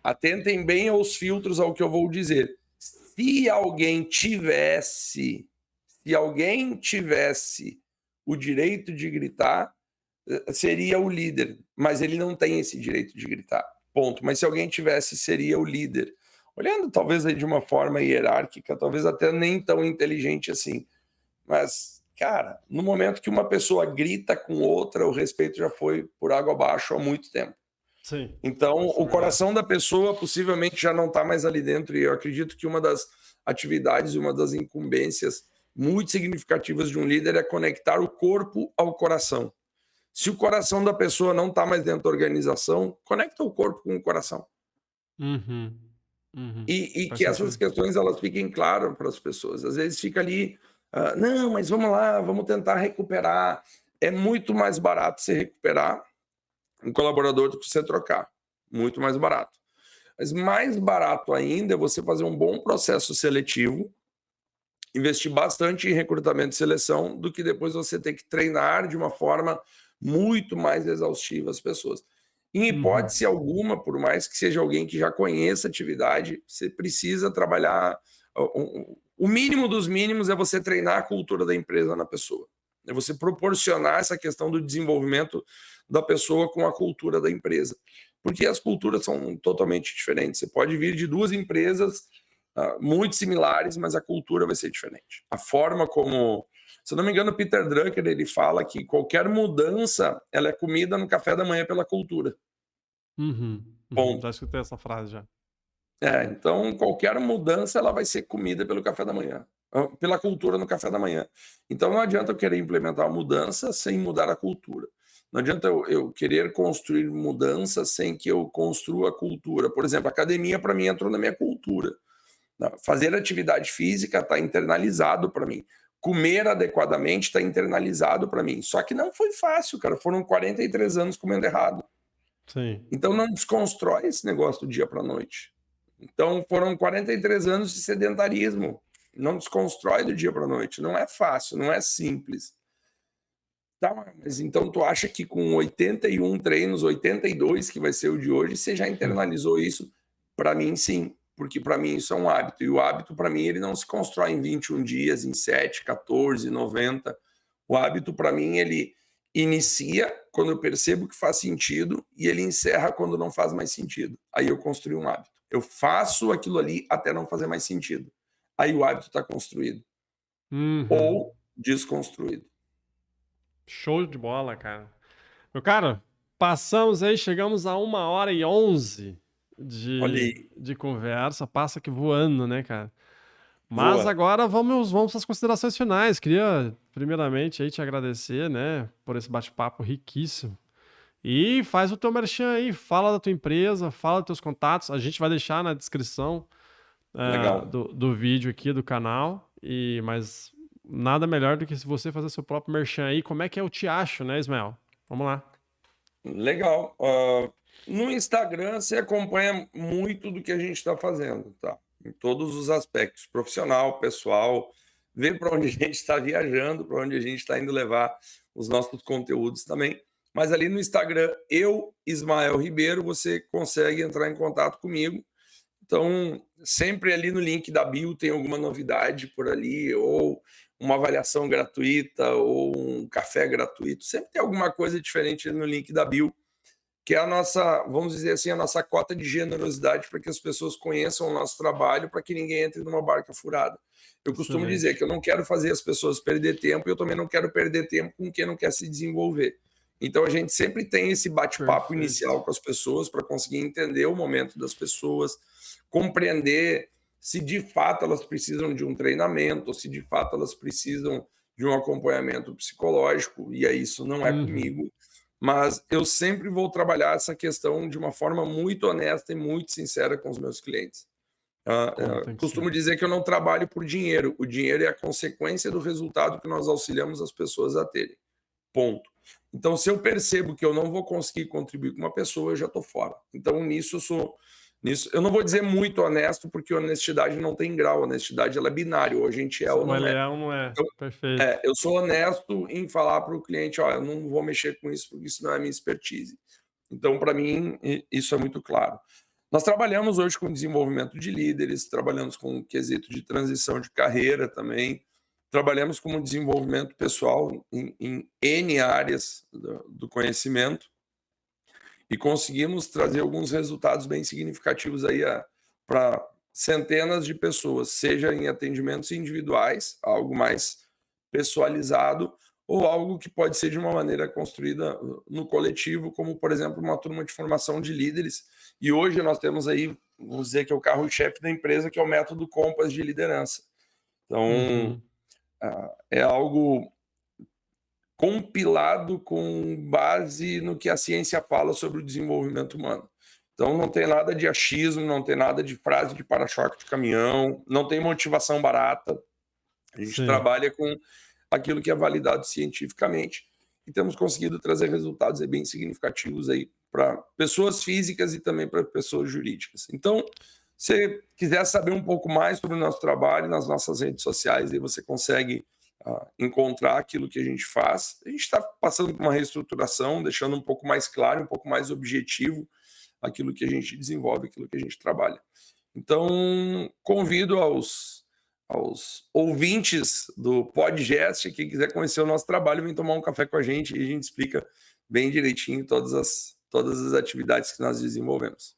atentem bem aos filtros ao que eu vou dizer. Se alguém tivesse o direito de gritar, seria o líder, mas ele não tem esse direito de gritar, ponto. Mas se alguém tivesse, seria o líder. Olhando talvez aí de uma forma hierárquica, talvez até nem tão inteligente assim, mas, cara, no momento que uma pessoa grita com outra, o respeito já foi por água abaixo há muito tempo. Sim. Então, Isso é o verdade. coração da pessoa possivelmente já não está mais ali dentro, e eu acredito que uma das atividades e uma das incumbências muito significativas de um líder é conectar o corpo ao coração. Se o coração da pessoa não está mais dentro da organização, conecta o corpo com o coração. Uhum. Uhum. E Faz que essas sentido. questões elas fiquem claras para as pessoas. Às vezes fica ali, não, mas vamos lá, vamos tentar recuperar. É muito mais barato você recuperar um colaborador do que você trocar. Muito mais barato. Mas mais barato ainda é você fazer um bom processo seletivo, investir bastante em recrutamento e seleção, do que depois você ter que treinar de uma forma muito mais exaustiva as pessoas. Em Uhum. hipótese alguma, por mais que seja alguém que já conheça a atividade, você precisa trabalhar. O mínimo dos mínimos é você treinar a cultura da empresa na pessoa. É você proporcionar essa questão do desenvolvimento da pessoa com a cultura da empresa. Porque as culturas são totalmente diferentes. Você pode vir de duas empresas muito similares, mas a cultura vai ser diferente. A forma como, se eu não me engano, Peter Drucker ele fala que qualquer mudança ela é comida no café da manhã pela cultura. Já Ponto. escutei essa frase já. Então qualquer mudança ela vai ser comida pelo café da manhã, pela cultura no café da manhã. Então não adianta eu querer implementar uma mudança sem mudar a cultura. Não adianta eu querer construir mudança sem que eu construa a cultura. Por exemplo, a academia para mim entrou na minha cultura. Né? Fazer atividade física está internalizado para mim. Comer adequadamente está internalizado para mim. Só que não foi fácil, cara. Foram 43 anos comendo errado. Sim. Então não desconstrói esse negócio do dia para a noite. Então foram 43 anos de sedentarismo. Não desconstrói do dia para a noite. Não é fácil, não é simples. Tá, mas então tu acha que com 81 treinos, 82 que vai ser o de hoje, você já internalizou isso? Para mim, sim, porque para mim isso é um hábito. E o hábito, para mim, ele não se constrói em 21 dias, em 7, 14, 90. O hábito, para mim, ele inicia quando eu percebo que faz sentido e ele encerra quando não faz mais sentido. Aí eu construí um hábito. Eu faço aquilo ali até não fazer mais sentido. Aí o hábito está construído Uhum. ou desconstruído. Show de bola, cara. Meu cara, passamos aí, chegamos a 1h11 Olha de, aí, de conversa. Passa aqui voando, né, cara? Mas voa. agora vamos às considerações finais. Queria, primeiramente, aí te agradecer, né, por esse bate-papo riquíssimo. E faz o teu merchan aí, fala da tua empresa, fala dos teus contatos. A gente vai deixar na descrição Legal. do vídeo aqui, do canal. Mas nada melhor do que se você fazer seu próprio merchan aí. Como é que eu te acho, né, Ismael? Vamos lá. Legal. No Instagram você acompanha muito do que a gente está fazendo, tá? Em todos os aspectos, profissional, pessoal, ver para onde a gente está viajando, para onde a gente está indo levar os nossos conteúdos também. Mas ali no Instagram, eu, Ismael Ribeiro, você consegue entrar em contato comigo. Então, sempre ali no link da bio tem alguma novidade por ali, ou uma avaliação gratuita, ou um café gratuito. Sempre tem alguma coisa diferente ali no link da bio, que é a nossa, vamos dizer assim, a nossa cota de generosidade para que as pessoas conheçam o nosso trabalho, para que ninguém entre numa barca furada. Eu costumo dizer Excelente. que eu não quero fazer as pessoas perder tempo e eu também não quero perder tempo com quem não quer se desenvolver. Então a gente sempre tem esse bate-papo Perfeito. inicial com as pessoas para conseguir entender o momento das pessoas, compreender se de fato elas precisam de um treinamento, ou se de fato elas precisam de um acompanhamento psicológico, e aí isso não é Uhum. comigo, mas eu sempre vou trabalhar essa questão de uma forma muito honesta e muito sincera com os meus clientes. Como tem que ser. Costumo dizer que eu não trabalho por dinheiro, o dinheiro é a consequência do resultado que nós auxiliamos as pessoas a terem. Ponto. Então, se eu percebo que eu não vou conseguir contribuir com uma pessoa, eu já estou fora. Então, nisso eu sou. Nisso, eu não vou dizer muito honesto, porque honestidade não tem grau, honestidade ela é binário, ou a gente é ou Ou não ele é. é ou não é. Então, Perfeito. eu sou honesto em falar para o cliente: ó, eu não vou mexer com isso, porque isso não é minha expertise. Então, para mim, isso é muito claro. Nós trabalhamos hoje com desenvolvimento de líderes, trabalhamos com o quesito de transição de carreira também, trabalhamos com desenvolvimento pessoal em N áreas do conhecimento e conseguimos trazer alguns resultados bem significativos aí para centenas de pessoas, seja em atendimentos individuais, algo mais pessoalizado, ou algo que pode ser de uma maneira construída no coletivo, como, por exemplo, uma turma de formação de líderes. E hoje nós temos aí, vamos dizer que é o carro-chefe da empresa, que é o método Compass de liderança. Então, Uhum. é algo compilado com base no que a ciência fala sobre o desenvolvimento humano. Então não tem nada de achismo, não tem nada de frase de para-choque de caminhão, não tem motivação barata. A gente Sim. trabalha com aquilo que é validado cientificamente e temos conseguido trazer resultados aí bem significativos aí para pessoas físicas e também para pessoas jurídicas. Então, se quiser saber um pouco mais sobre o nosso trabalho, nas nossas redes sociais, aí você consegue encontrar aquilo que a gente faz. A gente está passando por uma reestruturação, deixando um pouco mais claro, um pouco mais objetivo aquilo que a gente desenvolve, aquilo que a gente trabalha. Então, convido aos ouvintes do Podgest, quem quiser conhecer o nosso trabalho, vem tomar um café com a gente e a gente explica bem direitinho todas as atividades que nós desenvolvemos.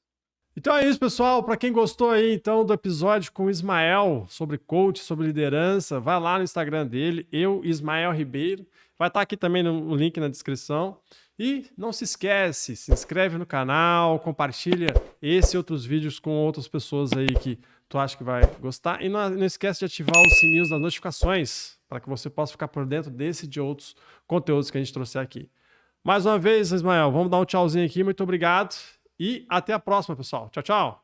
Então é isso, pessoal. Para quem gostou aí, então, do episódio com o Ismael sobre coach, sobre liderança, vai lá no Instagram dele, Ismael Ribeiro. Vai estar aqui também no link na descrição. E não se esquece, se inscreve no canal, compartilha esse e outros vídeos com outras pessoas aí que tu acha que vai gostar. E não esquece de ativar os sininhos das notificações para que você possa ficar por dentro desse e de outros conteúdos que a gente trouxe aqui. Mais uma vez, Ismael, vamos dar um tchauzinho aqui. Muito obrigado. E até a próxima, pessoal. Tchau, tchau.